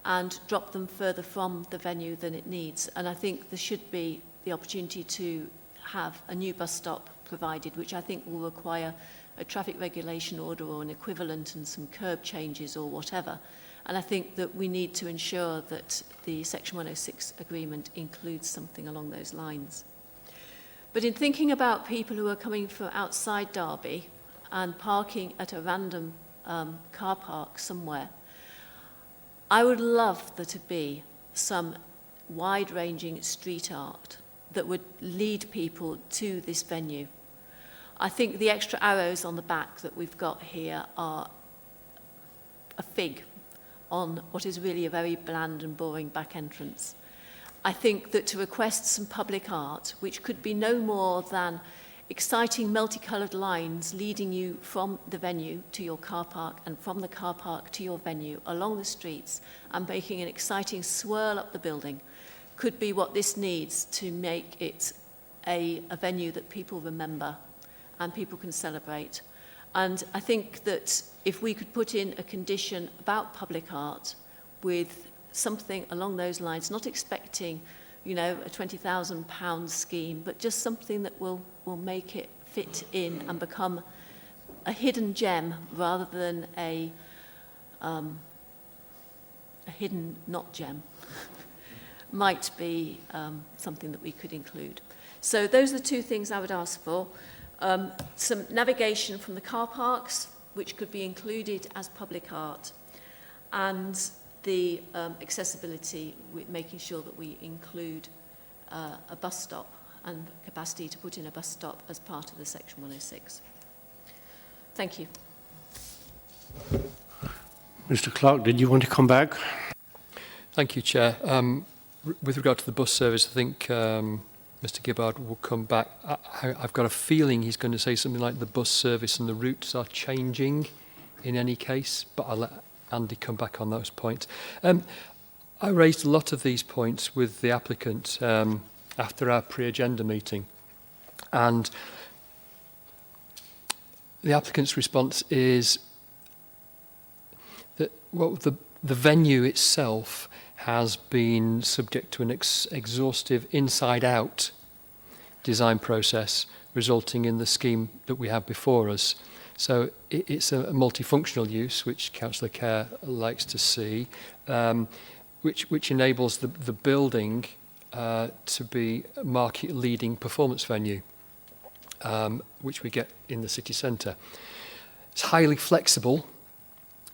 and drop them further from the venue than it needs. And I think there should be the opportunity to have a new bus stop provided, which I think will require a traffic regulation order or an equivalent and some curb changes or whatever. And I think that we need to ensure that the Section 106 agreement includes something along those lines. But in thinking about people who are coming from outside Derby and parking at a random car park somewhere, I would love there to be some wide-ranging street art that would lead people to this venue. I think the extra arrows on the back that we've got here are a fig on what is really a very bland and boring back entrance. I think that to request some public art, which could be no more than exciting multicoloured lines leading you from the venue to your car park and from the car park to your venue along the streets and making an exciting swirl up the building, could be what this needs to make it a venue that people remember and people can celebrate. And I think that if we could put in a condition about public art with something along those lines, not expecting, you know, a £20,000 scheme, but just something that will make it fit in and become a hidden gem rather than a hidden not gem, might be something that we could include. So those are the two things I would ask for. Some navigation from the car parks, which could be included as public art, and the accessibility, with making sure that we include a bus stop and capacity to put in a bus stop as part of the Section 106. Thank you. Mr. Clark, did you want to come back? Thank you, Chair. With regard to the bus service, I think Mr. Gibbard will come back. I've got a feeling he's going to say something like the bus service and the routes are changing in any case, but I'll let Andy come back on those points. I raised a lot of these points with the applicant after our pre-agenda meeting, and the applicant's response is that the venue itself has been subject to an exhaustive inside-out design process, resulting in the scheme that we have before us. So it's a multifunctional use, which Councillor Kerr likes to see, which enables the building to be a market-leading performance venue, which we get in the city centre. It's highly flexible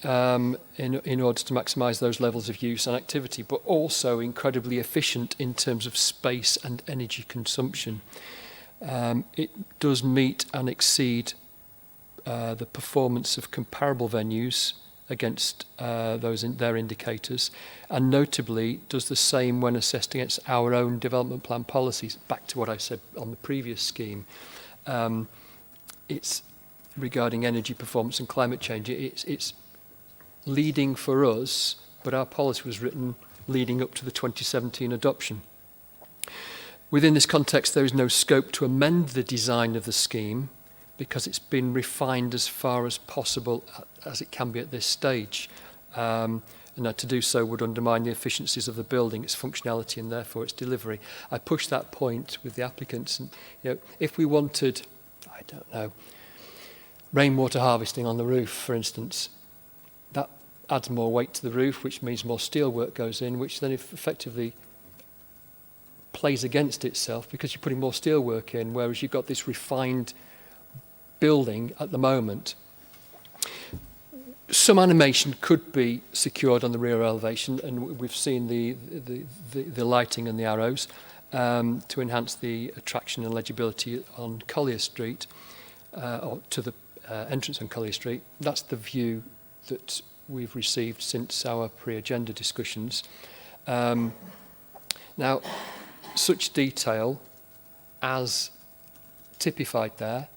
in order to maximise those levels of use and activity, but also incredibly efficient in terms of space and energy consumption. It does meet and exceed the performance of comparable venues against their indicators, and notably does the same when assessed against our own development plan policies. Back to what I said on the previous scheme, it's regarding energy performance and climate change. It's leading for us, but our policy was written leading up to the 2017 adoption. Within this context, there is no scope to amend the design of the scheme because it's been refined as far as possible as it can be at this stage. And that to do so would undermine the efficiencies of the building, its functionality, and therefore its delivery. I pushed that point with the applicants. And, you know, if we wanted, I don't know, rainwater harvesting on the roof, for instance, that adds more weight to the roof, which means more steelwork goes in, which then effectively plays against itself because you're putting more steelwork in, whereas you've got this refined building at the moment. Some animation could be secured on the rear elevation, and we've seen the lighting and the arrows to enhance the attraction and legibility on Collier Street, or to the entrance on Collier Street. That's the view that we've received since our pre-agenda discussions. Now, such detail as typified there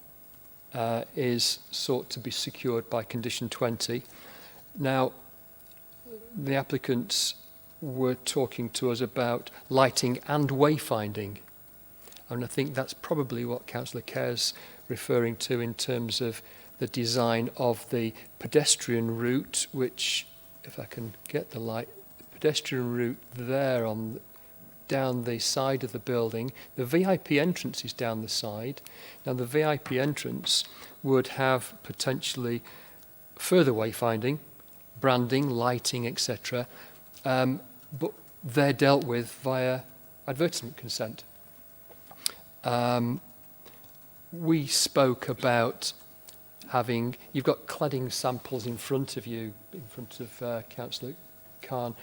is sought to be secured by condition 20. Now, the applicants were talking to us about lighting and wayfinding. And I think that's probably what Councillor Kerr's referring to in terms of the design of the pedestrian route, which, if I can get the light, the pedestrian route there on down the side of the building. The VIP entrance is down the side. Now, the VIP entrance would have potentially further wayfinding, branding, lighting, etc. But they're dealt with via advertisement consent. We spoke about having, you've got cladding samples in front of you, in front of Councillor Khan.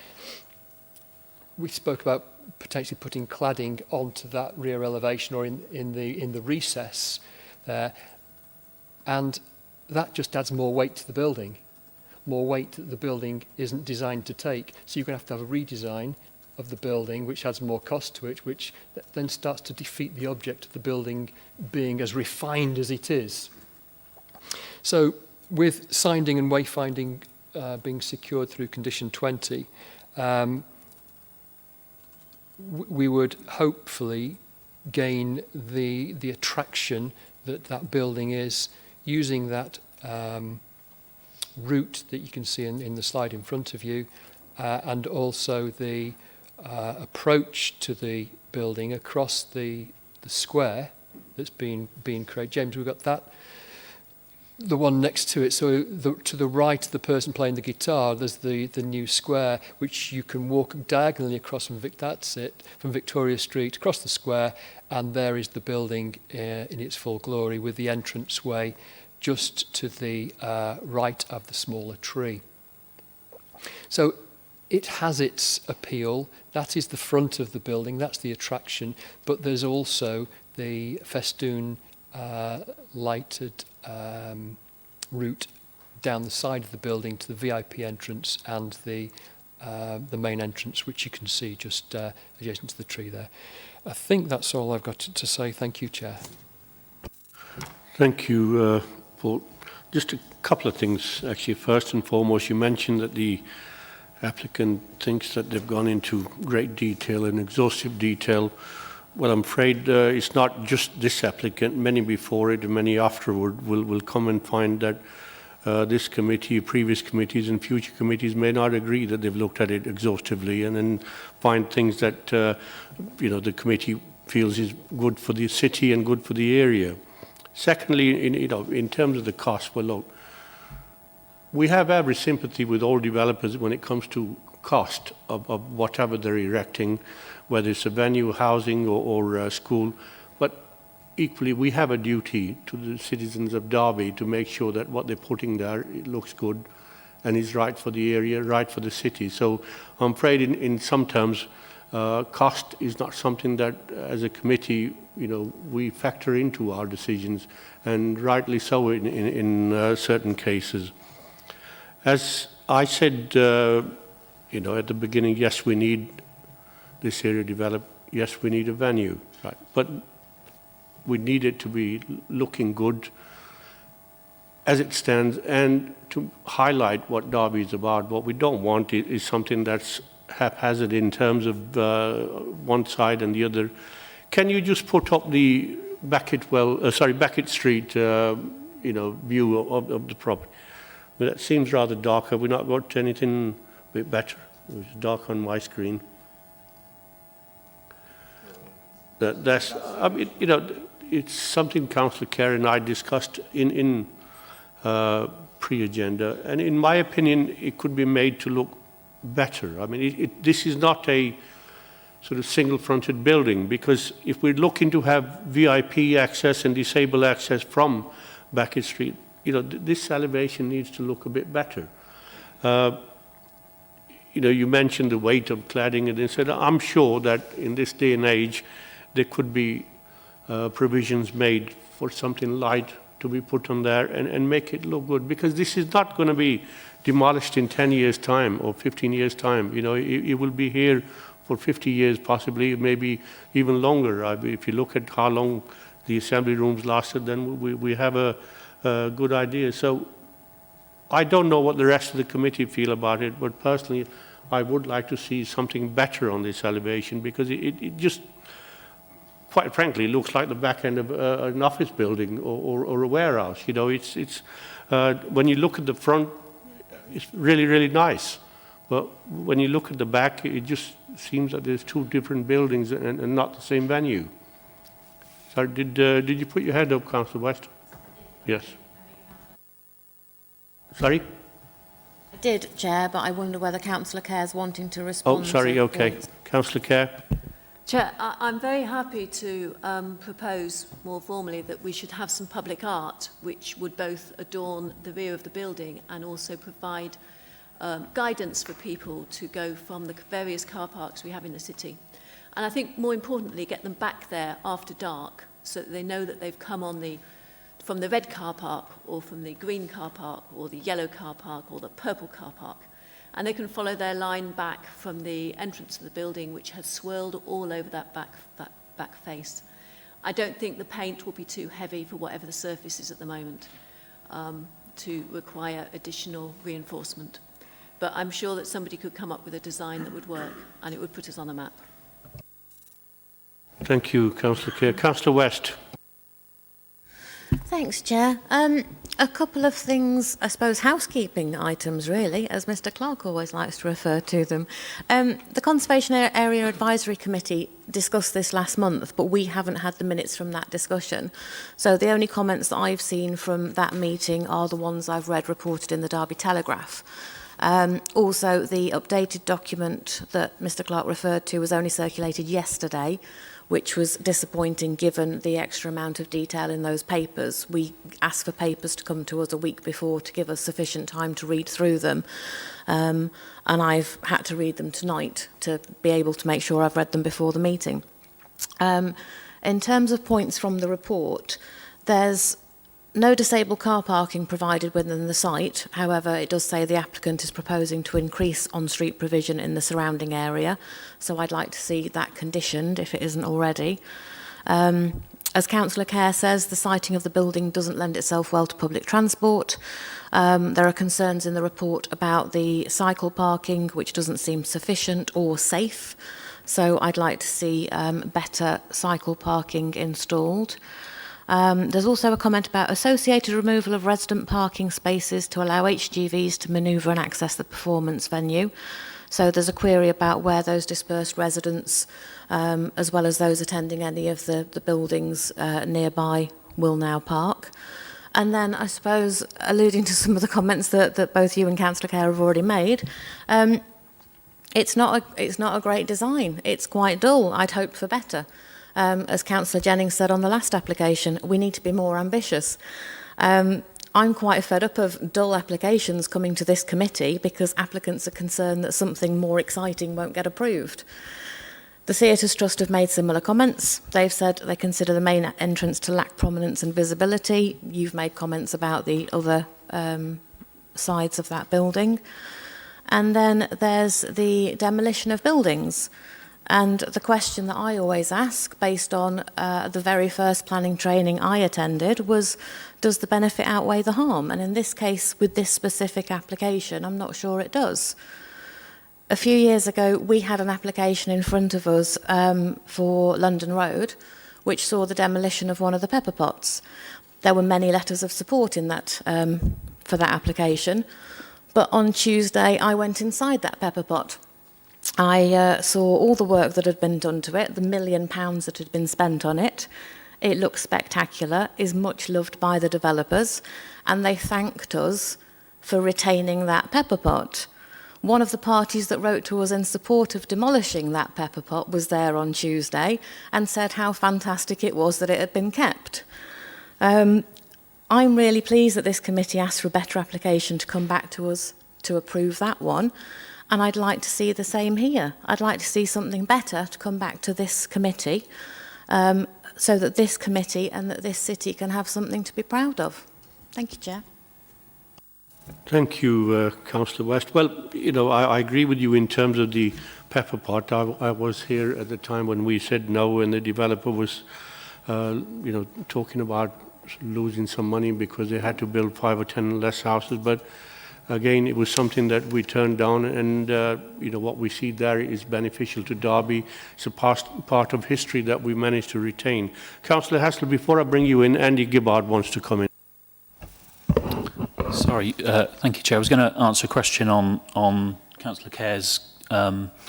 We spoke about potentially putting cladding onto that rear elevation or in the recess there, and that just adds more weight to the building, more weight that the building isn't designed to take. So you're going to have a redesign of the building, which adds more cost to it, which then starts to defeat the object of the building being as refined as it is. So with signing and wayfinding being secured through condition 20, we would hopefully gain the attraction that building is, using that route that you can see in the slide in front of you, and also the approach to the building across the square that's being created. James, we've got that, the one next to it. So to the right of the person playing the guitar, there's the new square, which you can walk diagonally across from from Victoria Street, across the square, and there is the building in its full glory, with the entranceway just to the right of the smaller tree. So it has its appeal. That is the front of the building, that's the attraction, but there's also the festoon lighted route down the side of the building to the VIP entrance and the main entrance, which you can see just adjacent to the tree there. I think that's all I've got to say. Thank you, Chair. Thank you, Paul. Just a couple of things, actually. First and foremost, you mentioned that the applicant thinks that they've gone into great detail and exhaustive detail. Well, I'm afraid it's not just this applicant. Many before it and many afterward will come and find that this committee, previous committees and future committees may not agree that they've looked at it exhaustively, and then find things that the committee feels is good for the city and good for the area. Secondly, in terms of the cost, well, look, we have every sympathy with all developers when it comes to cost of whatever they're erecting, whether it's a venue, housing, or a school. But equally, we have a duty to the citizens of Derby to make sure that what they're putting there, it looks good and is right for the area, right for the city. So I'm afraid in some terms, cost is not something that, as a committee, we factor into our decisions, and rightly so in certain cases. As I said, at the beginning, yes, we need this area developed. Yes, we need a venue, right? But we need it to be looking good as it stands, and to highlight what Derby is about. What we don't want is something that's haphazard in terms of one side and the other. Can you just put up the Beckett Street, view of the property? But that seems rather dark. Have we not got anything a bit better? It's dark on my screen. It's something Councillor Kerr and I discussed in pre-agenda, and in my opinion, it could be made to look better. I mean, this is not a sort of single-fronted building, because if we're looking to have VIP access and disabled access from Beckett Street, this elevation needs to look a bit better. You mentioned the weight of cladding, and said, I'm sure that in this day and age, there could be provisions made for something light to be put on there and make it look good, because this is not going to be demolished in 10 years' time or 15 years' time. You know, it will be here for 50 years, possibly, maybe even longer. If you look at how long the assembly rooms lasted, then we have a good idea. So I don't know what the rest of the committee feel about it, but personally, I would like to see something better on this elevation, because it just, quite frankly, looks like the back end of an office building or a warehouse. You know, it's when you look at the front, it's really, really nice. But when you look at the back, it just seems that there's two different buildings and not the same venue. So did you put your hand up, Councillor West? Yes. Sorry? I did, Chair, but I wonder whether Councillor Kerr's wanting to respond. Oh, sorry, to okay. points. Councillor Kerr? Chair, I'm very happy to propose more formally that we should have some public art which would both adorn the rear of the building and also provide guidance for people to go from the various car parks we have in the city. And I think more importantly, get them back there after dark so that they know that they've come on from the red car park or from the green car park or the yellow car park or the purple car park. And they can follow their line back from the entrance of the building, which has swirled all over that back face. I don't think the paint will be too heavy for whatever the surface is at the moment to require additional reinforcement. But I'm sure that somebody could come up with a design that would work and it would put us on a map. Thank you, Councillor Kerr. Councillor West? Thanks, Chair. A couple of things, I suppose, housekeeping items, really, as Mr Clark always likes to refer to them. The Conservation Area Advisory Committee discussed this last month, but we haven't had the minutes from that discussion. So the only comments that I've seen from that meeting are the ones I've read reported in the Derby Telegraph. Also, the updated document that Mr Clark referred to was only circulated yesterday, which was disappointing given the extra amount of detail in those papers. We asked for papers to come to us a week before to give us sufficient time to read through them. And I've had to read them tonight to be able to make sure I've read them before the meeting. In terms of points from the report, there's no disabled car parking provided within the site. However, it does say the applicant is proposing to increase on-street provision in the surrounding area. So I'd like to see that conditioned if it isn't already. As Councillor Kerr says, the siting of the building doesn't lend itself well to public transport. There are concerns in the report about the cycle parking, which doesn't seem sufficient or safe. So I'd like to see better cycle parking installed. There's also a comment about associated removal of resident parking spaces to allow HGVs to manoeuvre and access the performance venue. So there's a query about where those dispersed residents, as well as those attending any of the buildings nearby, will now park. And then, I suppose, alluding to some of the comments that both you and Councillor Kerr have already made, it's not a great design. It's quite dull. I'd hoped for better. As Councillor Jennings said on the last application, we need to be more ambitious. I'm quite fed up of dull applications coming to this committee because applicants are concerned that something more exciting won't get approved. The Theatres Trust have made similar comments. They've said they consider the main entrance to lack prominence and visibility. You've made comments about the other sides of that building. And then there's the demolition of buildings. And the question that I always ask, based on the very first planning training I attended, was, does the benefit outweigh the harm? And in this case, with this specific application, I'm not sure it does. A few years ago, we had an application in front of us for London Road, which saw the demolition of one of the pepper pots. There were many letters of support in that for that application. But on Tuesday, I went inside that pepper pot. I saw all the work that had been done to it, the £1 million that had been spent on it. It looks spectacular, is much loved by the developers, and they thanked us for retaining that pepper pot. One of the parties that wrote to us in support of demolishing that pepper pot was there on Tuesday and said how fantastic it was that it had been kept. I'm really pleased that this committee asked for a better application to come back to us to approve that one. And I'd like to see the same here. I'd like to see something better to come back to this committee. so that this committee and that this city can have something to be proud of. Thank you, Chair. Thank you, Councillor West. Well, you know, I agree with you in terms of the pepper pot. I was here at the time when we said no, and the developer was, you know, talking about losing some money because they had to build 5 or 10 less houses. But again, it was something that we turned down, and you know, what we see there is beneficial to Derby. It's a part of history that we managed to retain. Councillor Haslett, before I bring you in, Andy Gibbard wants to come in. Sorry, thank you, Chair. I was going to answer a question on Councillor Kerr's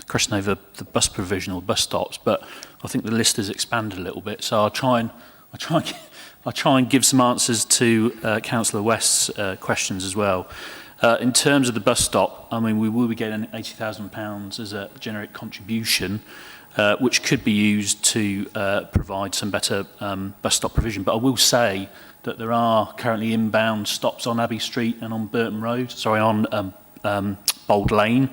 question over the bus provision or bus stops, but I think the list has expanded a little bit, so I'll try and give some answers to Councillor West's questions as well. In terms of the bus stop, I mean, we will be getting £80,000 as a generic contribution, which could be used to provide some better bus stop provision. But I will say that there are currently inbound stops on Abbey Street and on Burton Road, sorry, on Bold Lane.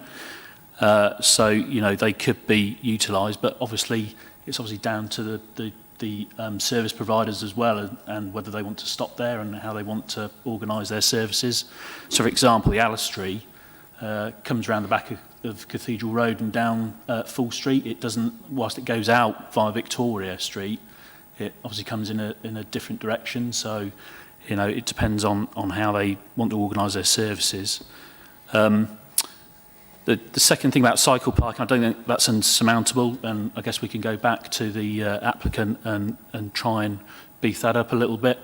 So, you know, they could be utilised, but obviously it's obviously down to the service providers as well, and whether they want to stop there and how they want to organise their services. So, for example, the Alveston comes around the back of Cathedral Road and down Full Street. It doesn't, whilst it goes out via Victoria Street, it obviously comes in a different direction. So, you know, it depends on how they want to organise their services. The second thing about cycle parking, I don't think that's insurmountable, and I guess we can go back to the applicant and try and beef that up a little bit.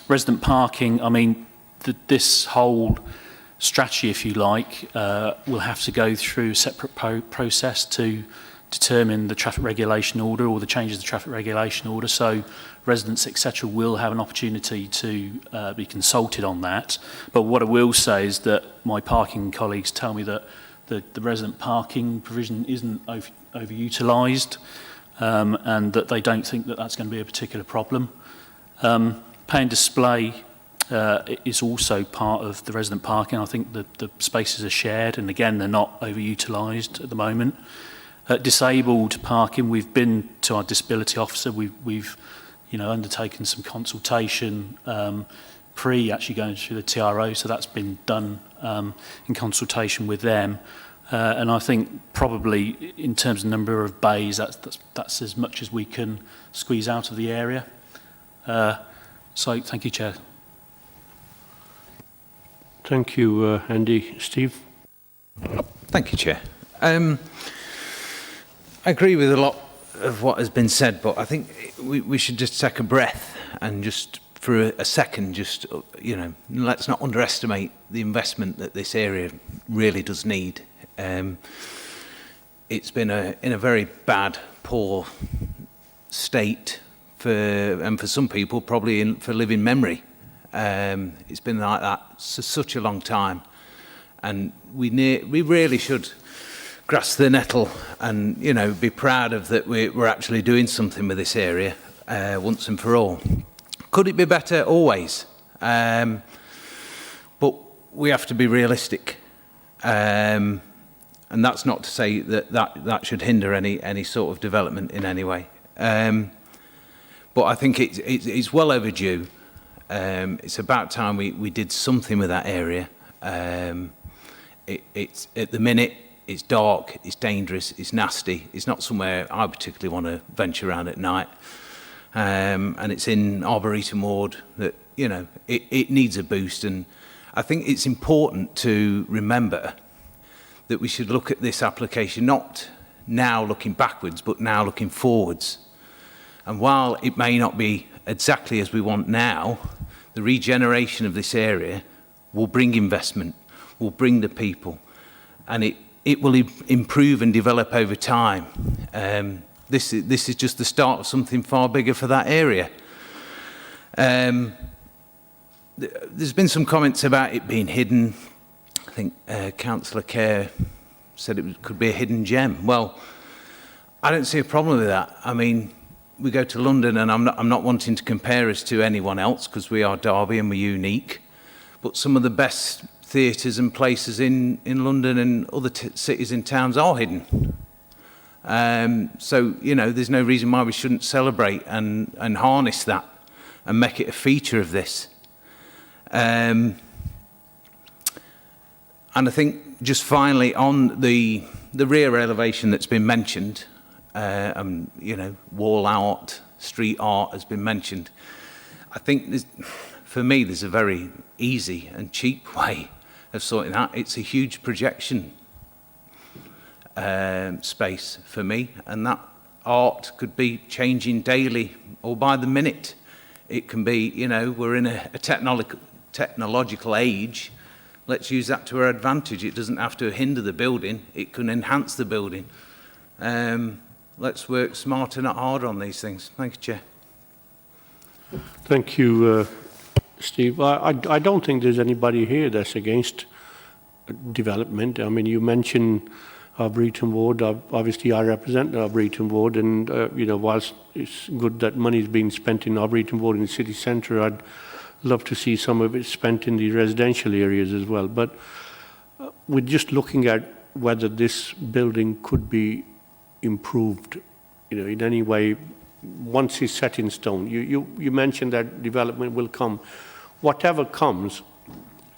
Resident parking, I mean, this whole strategy, if you like, will have to go through a separate process to determine the traffic regulation order or the changes to the traffic regulation order. So residents, etc., will have an opportunity to be consulted on that. But what I will say is that my parking colleagues tell me that the resident parking provision isn't overutilised, and that they don't think that that's going to be a particular problem. Pay and display is also part of the resident parking. I think the spaces are shared, and again, they're not overutilised at the moment. Disabled parking, we've been to our disability officer. We've you know, undertaken some consultation pre actually going through the TRO, so that's been done in consultation with them. And I think probably in terms of number of bays, that's as much as we can squeeze out of the area. So thank you, Chair. Thank you, Andy. Steve? Thank you, Chair. I agree with a lot of what has been said, but I think we should just take a breath and just for a second, just, you know, let's not underestimate the investment that this area really does need. It's been in a very bad, poor state for some people, probably for living memory. It's been like that for such a long time, and we really should grasp the nettle and, you know, be proud of that we're actually doing something with this area once and for all. Could it be better? Always. But we have to be realistic. And that's not to say that should hinder any sort of development in any way. But I think it's well overdue. It's about time we did something with that area. It's at the minute, it's dark, it's dangerous, it's nasty. It's not somewhere I particularly want to venture around at night. And it's in Arboretum Ward that, you know, it needs a boost. And I think it's important to remember that we should look at this application not now looking backwards, but now looking forwards. And while it may not be exactly as we want now, the regeneration of this area will bring investment, will bring the people, and it will improve and develop over time. This is just the start of something far bigger for that area. There's been some comments about it being hidden. I think Councillor Kerr said it could be a hidden gem. Well, I don't see a problem with that. I mean, we go to London, and I'm not wanting to compare us to anyone else because we are Derby and we're unique. But some of the best theatres and places in London and other cities and towns are hidden. So, you know, there's no reason why we shouldn't celebrate and harness that and make it a feature of this. And I think just finally on the rear elevation that's been mentioned, you know, wall art, street art has been mentioned. I think for me, there's a very easy and cheap way of sorting that. It's a huge projection space for me, and that art could be changing daily or by the minute. It can be, you know, we're in a technological age. Let's use that to our advantage. It doesn't have to hinder the building. It can enhance the building. Let's work smarter, not harder on these things. Thank you, Chair. Thank you, Steve. I don't think there's anybody here that's against development. I mean, you mentioned Arboretum Ward. Obviously, I represent the Arboretum Ward, and you know, whilst it's good that money is being spent in Arboretum Ward in the city centre, I'd love to see some of it spent in the residential areas as well. But we're just looking at whether this building could be improved, you know, in any way. Once it's set in stone, you mentioned that development will come. Whatever comes,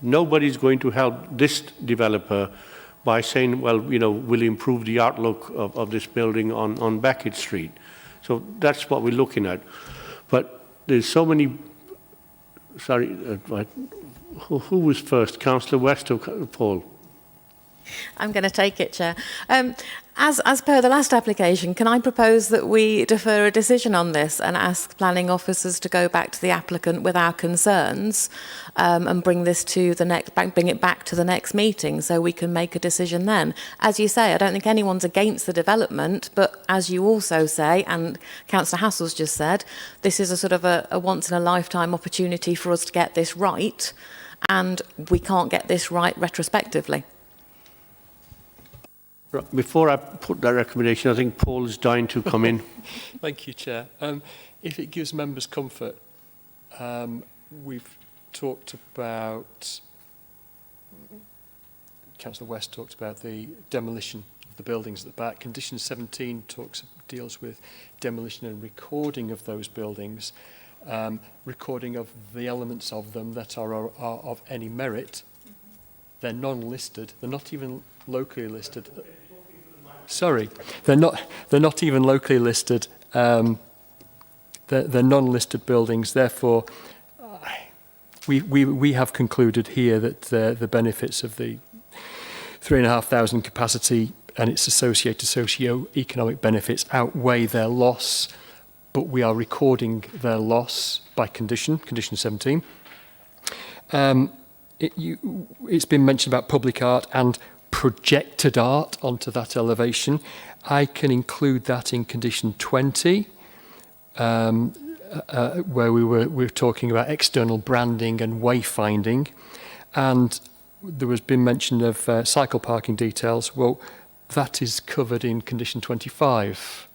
nobody's going to help this developer by saying, well, you know, we'll improve the outlook of this building on Beckett Street. So that's what we're looking at. But there's so many, sorry, who was first, Councillor West or Paul? I'm going to take it, Chair. As per the last application, can I propose that we defer a decision on this and ask planning officers to go back to the applicant with our concerns and bring this to the next, bring it back to the next meeting so we can make a decision then? As you say, I don't think anyone's against the development, but as you also say, and Councillor Hassell's just said, this is a sort of a once-in-a-lifetime opportunity for us to get this right, and we can't get this right retrospectively. Before I put that recommendation, I think Paul is dying to come in. Thank you, Chair. If it gives members comfort, we've talked about, Councillor West talked about the demolition of the buildings at the back. Condition 17 deals with demolition and recording of those buildings, recording of the elements of them that are of any merit. They're non-listed. They're not even locally listed. Sorry, they're not even locally listed. They're non-listed buildings. Therefore, we have concluded here that the benefits of the 3,500 capacity and its associated socio-economic benefits outweigh their loss, but we are recording their loss by condition 17. It's been mentioned about public art and projected art onto that elevation. I can include that in condition 20, where we were talking about external branding and wayfinding, and there was been mention of cycle parking details. Well, that is covered in condition 25.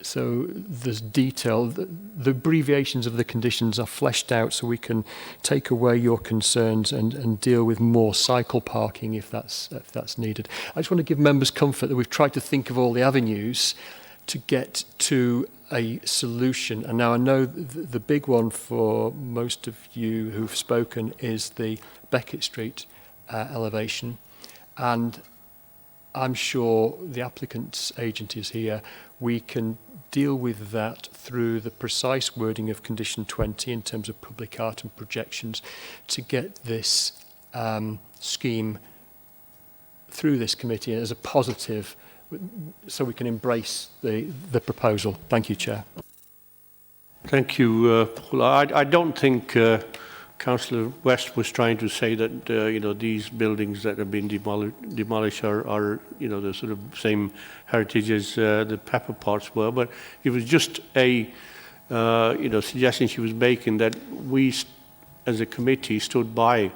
So there's detail. The abbreviations of the conditions are fleshed out so we can take away your concerns and deal with more cycle parking if that's needed. I just want to give members comfort that we've tried to think of all the avenues to get to a solution. And now I know the big one for most of you who've spoken is the Beckett Street elevation. And I'm sure the applicant's agent is here. We can deal with that through the precise wording of condition 20 in terms of public art and projections to get this scheme through this committee as a positive so we can embrace the proposal. Thank you, Chair. Thank you, Paul. I don't think Councillor West was trying to say that you know, these buildings that have been demolished are you know, the sort of same heritage as the pepper pots were, but it was just a you know, suggestion she was making that we as a committee stood by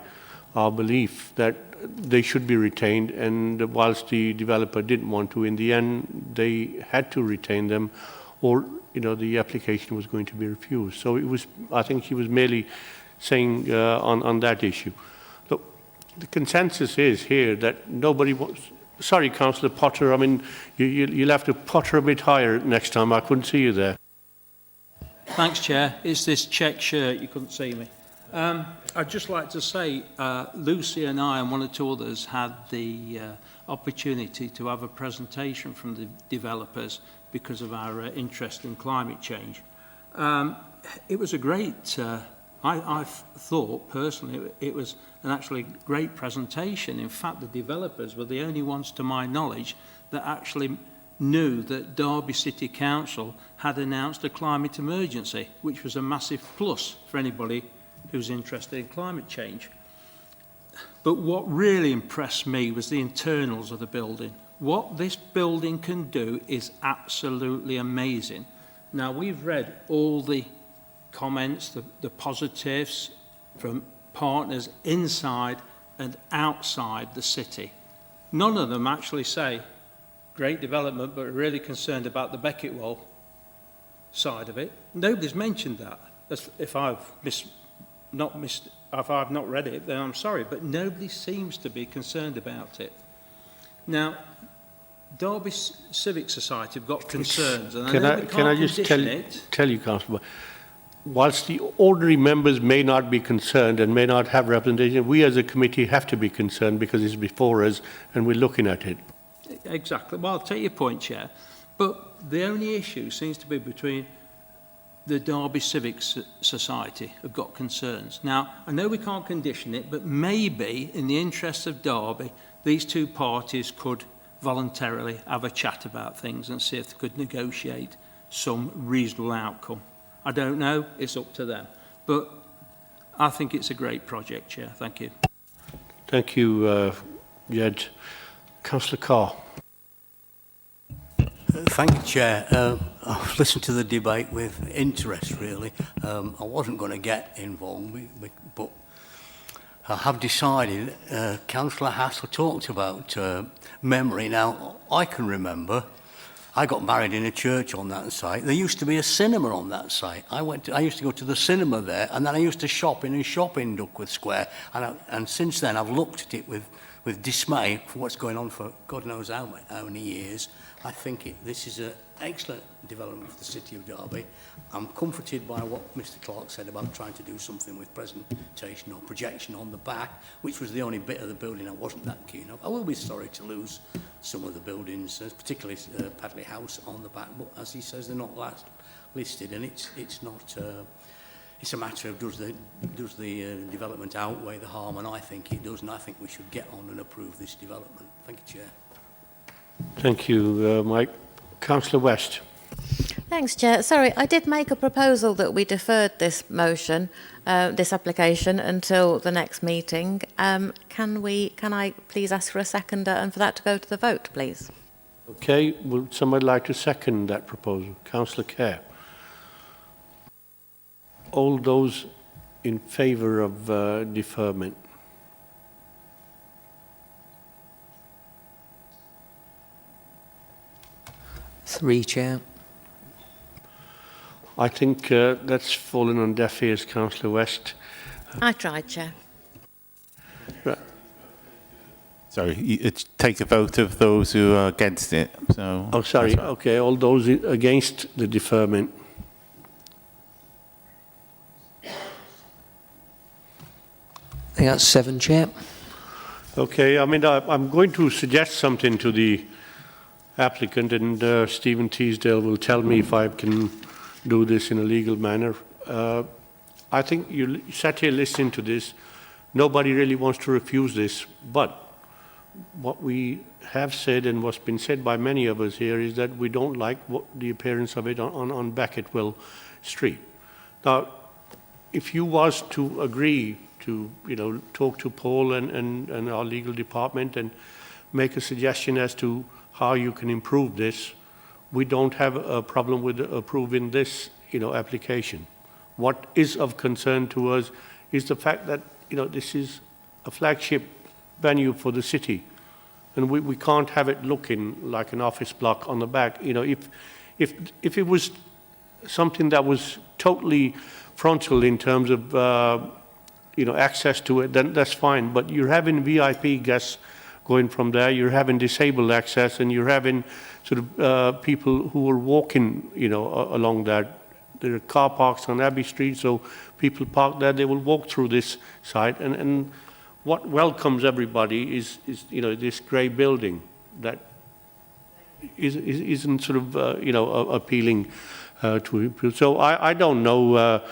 our belief that they should be retained, and whilst the developer didn't want to, in the end they had to retain them, or you know, the application was going to be refused. So it was, I think she was merely saying on that issue. Look, the consensus is here that nobody wants, sorry, Councillor Potter, I mean, you'll have to potter a bit higher next time. I couldn't see you there. Thanks, Chair. It's this check shirt. You couldn't see me. I'd just like to say, Lucy and I and one or two others had the opportunity to have a presentation from the developers because of our interest in climate change. It was a great, I thought personally, it was an actually great presentation. In fact, the developers were the only ones, to my knowledge, that actually knew that Derby City Council had announced a climate emergency, which was a massive plus for anybody who's interested in climate change. But what really impressed me was the internals of the building. What this building can do is absolutely amazing. Now, we've read all the comments, the positives from partners inside and outside the city. None of them actually say, great development, but we're really concerned about the Beckett Wall side of it. Nobody's mentioned that. If I've not read it, then I'm sorry, but nobody seems to be concerned about it. Now, Derby Civic Society have got concerns, and Can I just tell you, Councillor, whilst the ordinary members may not be concerned and may not have representation, we as a committee have to be concerned because it's before us and we're looking at it. Exactly. Well, I'll take your point, Chair. But the only issue seems to be between the Derby Civic Society have got concerns. Now, I know we can't condition it, but maybe in the interests of Derby, these two parties could voluntarily have a chat about things and see if they could negotiate some reasonable outcome. I don't know, it's up to them. But I think it's a great project, Chair. Thank you. Thank you, Jed. Councillor Carr. Thank you, Chair. I've listened to the debate with interest, really. I wasn't going to get involved, but I have decided. Councillor Hassel talked about memory. Now, I can remember, I got married in a church on that site. There used to be a cinema on that site. I used to go to the cinema there, and then I used to shop in Duckworth Square. And since then, I've looked at it with dismay for what's going on for God knows how many years. I think this is an excellent development for the City of Derby. I'm comforted by what Mr Clark said about trying to do something with presentation or projection on the back, which was the only bit of the building I wasn't that keen on. I will be sorry to lose some of the buildings, particularly Padley House on the back, but as he says, they're not listed, and it's not... It's a matter of does the development outweigh the harm, and I think it does, and I think we should get on and approve this development. Thank you, Chair. Thank you, Mike. Councillor West. Thanks, Chair. Sorry, I did make a proposal that we deferred this motion, this application, until the next meeting. Can I please ask for a seconder and for that to go to the vote, please? Okay, would somebody like to second that proposal? Councillor Kerr. All those in favour of deferment? Three, Chair. I think that's fallen on deaf ears, Councillor West. I tried, Chair. Sorry, take a vote of those who are against it. So. Oh, sorry. Okay, all those against the deferment. I think that's 7, Chair. Okay, I mean, I'm going to suggest something to the applicant, and Stephen Teasdale will tell me if I can do this in a legal manner. I think you sat here listening to this. Nobody really wants to refuse this, but what we have said and what's been said by many of us here is that we don't like the appearance of it on Becketwell Street. Now, if you was to agree to, talk to Paul and our legal department and make a suggestion as to how you can improve this, we don't have a problem with approving this, application. What is of concern to us is the fact that, this is a flagship venue for the city, and we can't have it looking like an office block on the back. If it was something that was totally frontal in terms of access to it, then that's fine. But you're having VIP guests going from there. You're having disabled access, and you're having sort of people who are walking, along that. There are car parks on Abbey Street, so people park there, they will walk through this site, and what welcomes everybody is this grey building that isn't sort of, appealing to people. So I don't know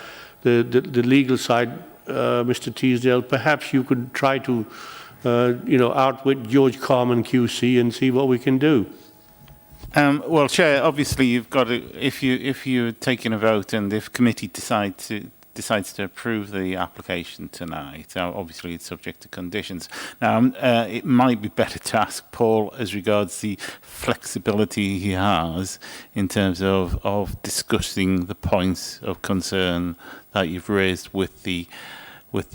the legal side, Mr. Teasdale. Perhaps you could try to, outwit George Carman QC and see what we can do. Well, Chair, obviously you've got to, if you're taking a vote and if committee decides to approve the application tonight, obviously it's subject to conditions. Now, it might be better to ask Paul as regards the flexibility he has in terms of discussing the points of concern that you've raised with the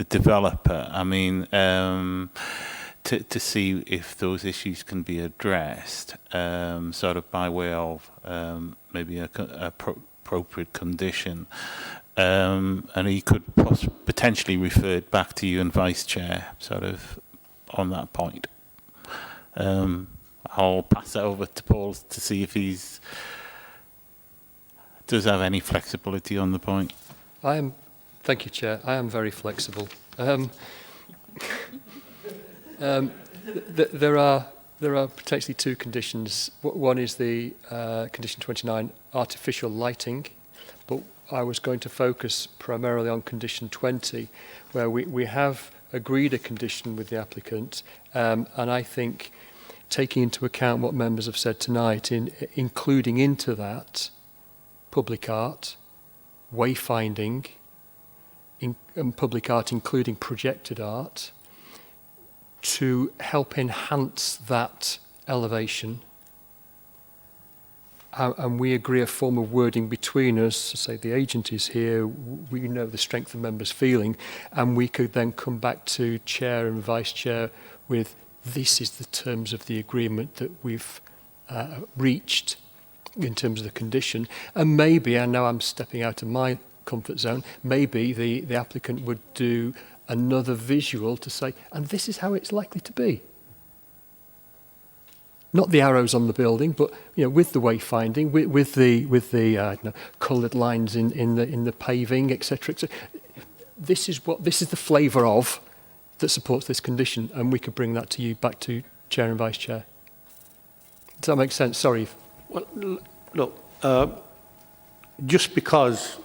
developer. I mean, to see if those issues can be addressed, sort of by way of maybe a appropriate condition. And he could potentially refer it back to you and Vice Chair, sort of, on that point. I'll pass it over to Paul to see if he's does have any flexibility on the point. Thank you, Chair. I am very flexible. There are potentially two conditions. One is the condition 29, artificial lighting, but I was going to focus primarily on condition 20, where we have agreed a condition with the applicant, and I think taking into account what members have said tonight, including into that public art, wayfinding, and public art including projected art, to help enhance that elevation. And we agree a form of wording between us, say the agent is here, we know the strength of members' feeling, and we could then come back to Chair and Vice Chair with, this is the terms of the agreement that we've reached in terms of the condition. And maybe, I know I'm stepping out of my comfort zone, maybe the applicant would do another visual to say, and this is how it's likely to be. Not the arrows on the building, but with the wayfinding, with the coloured lines in the paving, etc. This is the flavour of that supports this condition, and we could bring that to you, back to Chair and Vice Chair. Does that make sense? Sorry. Well, look, just because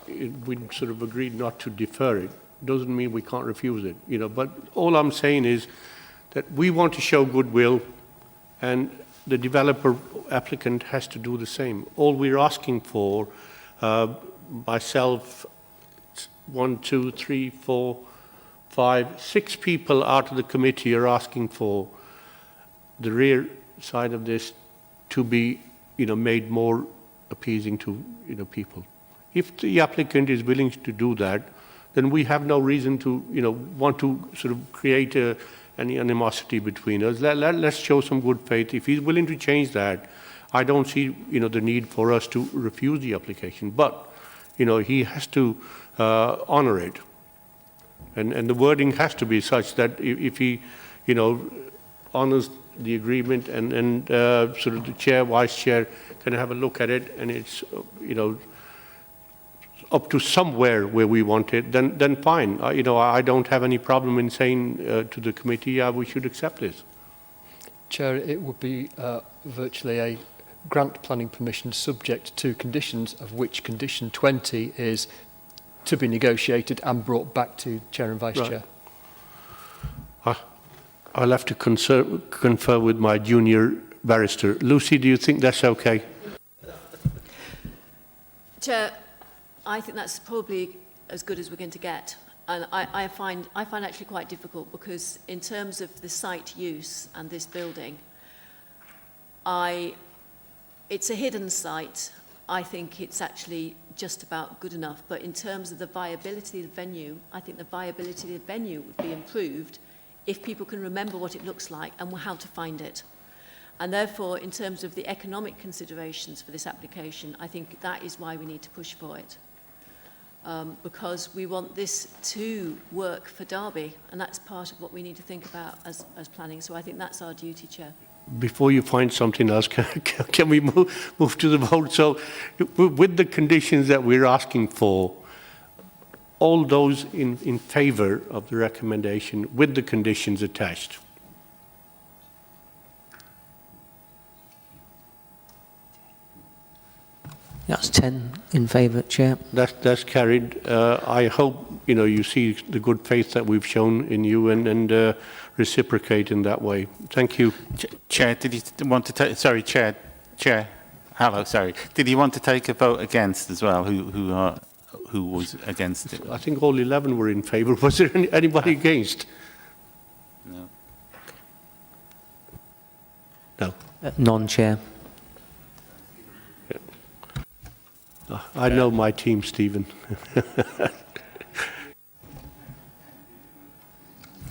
we sort of agreed not to defer it doesn't mean we can't refuse it, But all I'm saying is that we want to show goodwill, and the developer applicant has to do the same. All we're asking for, myself, 1, 2, 3, 4, 5, 6 people out of the committee are asking for the rear side of this to be, made more appeasing to, people. If the applicant is willing to do that, then we have no reason to, want to sort of create any animosity between us. Let's show some good faith. If he's willing to change that, I don't see, the need for us to refuse the application. But, he has to honour it. And the wording has to be such that if he, honours the agreement and sort of the Chair, Vice Chair can have a look at it, and it's, up to somewhere where we want it, then fine. I don't have any problem in saying to the committee, we should accept this. Chair, it would be virtually a grant planning permission subject to conditions, of which condition 20 is to be negotiated and brought back to Chair and Vice Chair. I'll have to confer with my junior barrister. Lucy, do you think that's okay? Chair, I think that's probably as good as we're going to get. And I find actually quite difficult, because in terms of the site use and this building, it's a hidden site. I think it's actually just about good enough. But in terms of the viability of the venue, I think the viability of the venue would be improved if people can remember what it looks like and how to find it. And therefore, in terms of the economic considerations for this application, I think that is why we need to push for it. because we want this to work for Derby, and that's part of what we need to think about as planning. So I think that's our duty, Chair. Before you find something else, can we move to the vote? So with the conditions that we're asking for, all those in favour of the recommendation with the conditions attached? That's 10 in favour, Chair. That's carried. I hope you see the good faith that we've shown in you and reciprocate in that way. Thank you. Chair, did you want to take? Sorry, Chair. Hello, sorry. Did you want to take a vote against as well? Who was against it? I think all 11 were in favour. Was there anybody against? No. No. None, Chair. I know my team, Stephen.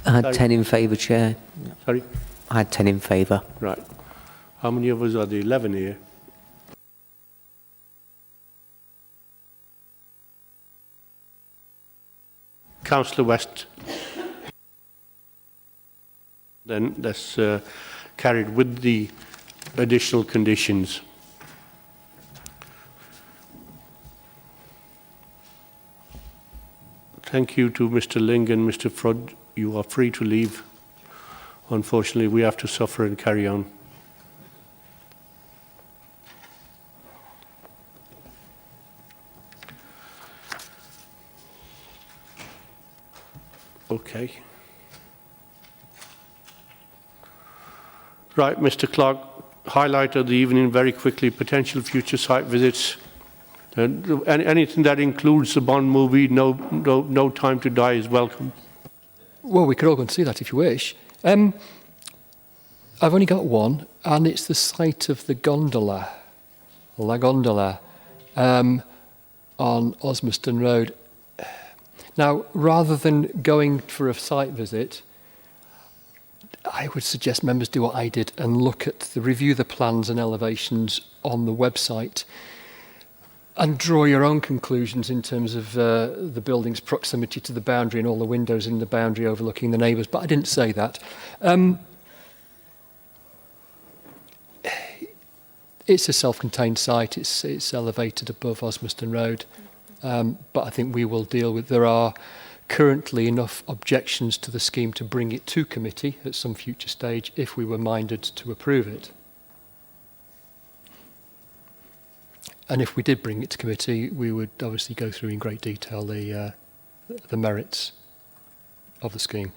I had Sorry. 10 in favour, Chair. Sorry? I had 10 in favour. Right. How many of us are there? 11 here. Councillor West. Then that's carried with the additional conditions. Thank you to Mr. Ling and Mr. Flood. You are free to leave. Unfortunately, we have to suffer and carry on. Okay. Right, Mr. Clark, highlight of the evening very quickly, potential future site visits. Anything that includes the Bond movie, no Time to Die is welcome. Well, we could all go and see that if you wish. I've only got one, and it's the site of the gondola, La Gondola, on Osmaston Road. Now, rather than going for a site visit, I would suggest members do what I did and review the plans and elevations on the website and draw your own conclusions in terms of the building's proximity to the boundary and all the windows in the boundary overlooking the neighbours. But I didn't say that. It's a self-contained site. It's elevated above Osmaston Road. But I think we will deal with... There are currently enough objections to the scheme to bring it to committee at some future stage if we were minded to approve it. And if we did bring it to committee, we would obviously go through in great detail the merits of the scheme.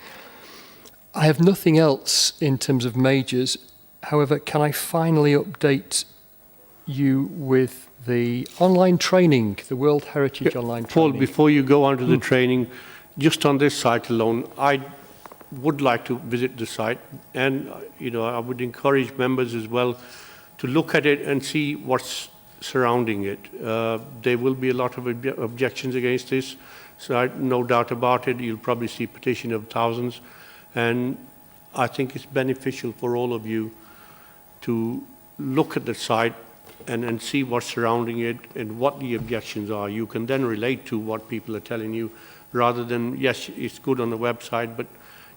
I have nothing else in terms of majors. However, can I finally update you with the online training, the World Heritage online training? Paul, before you go on to the training, just on this site alone, I would like to visit the site, and I would encourage members as well to look at it and see what's surrounding it. There will be a lot of objections against this, so no doubt about it. You'll probably see petition of thousands, and I think it's beneficial for all of you to look at the site and see what's surrounding it and what the objections are. You can then relate to what people are telling you, rather than, yes, it's good on the website, but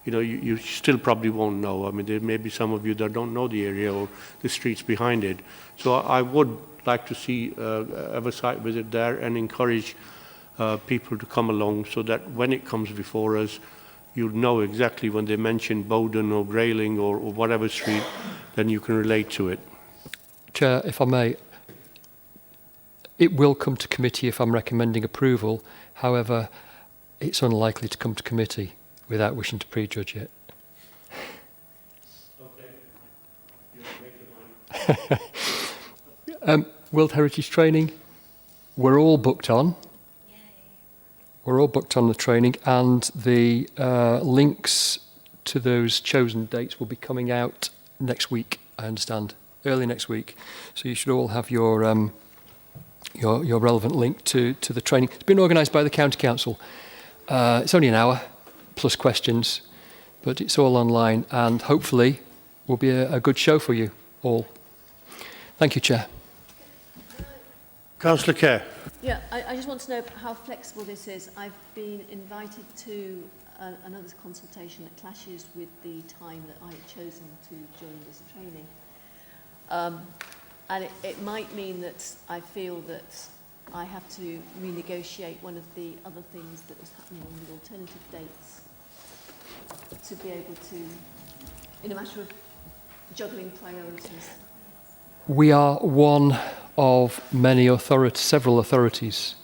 you still probably won't know. I mean, there may be some of you that don't know the area or the streets behind it. So I would like to see have a site visit there and encourage people to come along, so that when it comes before us, you'll know exactly when they mention Bowden or Grayling or whatever street, then you can relate to it. Chair, if I may, it will come to committee if I'm recommending approval. However, it's unlikely to come to committee without wishing to prejudge it. Okay. World Heritage Training, we're all booked on. We're all booked on the training, and the links to those chosen dates will be coming out next week, I understand, early next week. So you should all have your relevant link to the training. It's been organised by the County Council. It's only an hour, plus questions, but it's all online, and hopefully will be a good show for you all. Thank you, Chair. Councillor Kerr. Yeah, I just want to know how flexible this is. I've been invited to another consultation that clashes with the time that I had chosen to join this training. And it might mean that I feel that I have to renegotiate one of the other things that was happening on the alternative dates to be able to, in a matter of juggling priorities. We are one of many authorities, several authorities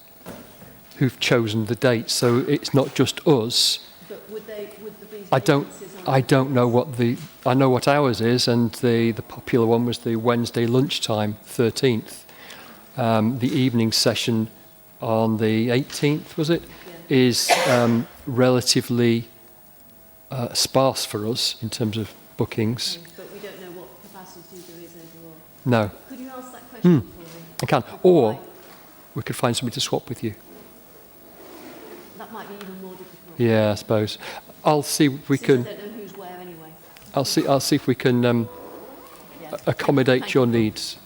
who've chosen the date, so it's not just us. But would there be I don't know I know what ours is, and the popular one was the Wednesday lunchtime, 13th. The evening session on the 18th, was it? Yeah. Is relatively sparse for us in terms of bookings. But we don't know what capacity there is overall. No. Could you ask that question for me? I can. Or we could find somebody to swap with you. That might be even more difficult. Yeah, I suppose. I'll see if we can. I don't know who's where anyway. I'll see if we can accommodate your needs.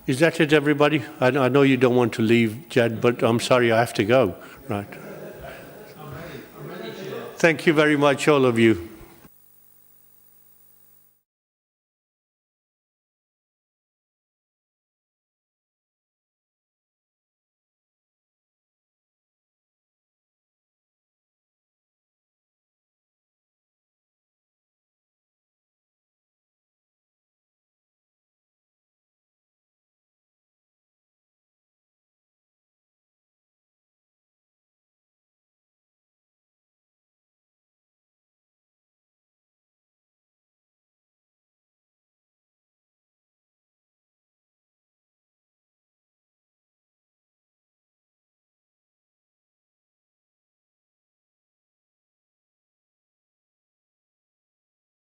Is that it, everybody? I know you don't want to leave, Jed, but I'm sorry, I have to go. Right. Thank you very much, all of you.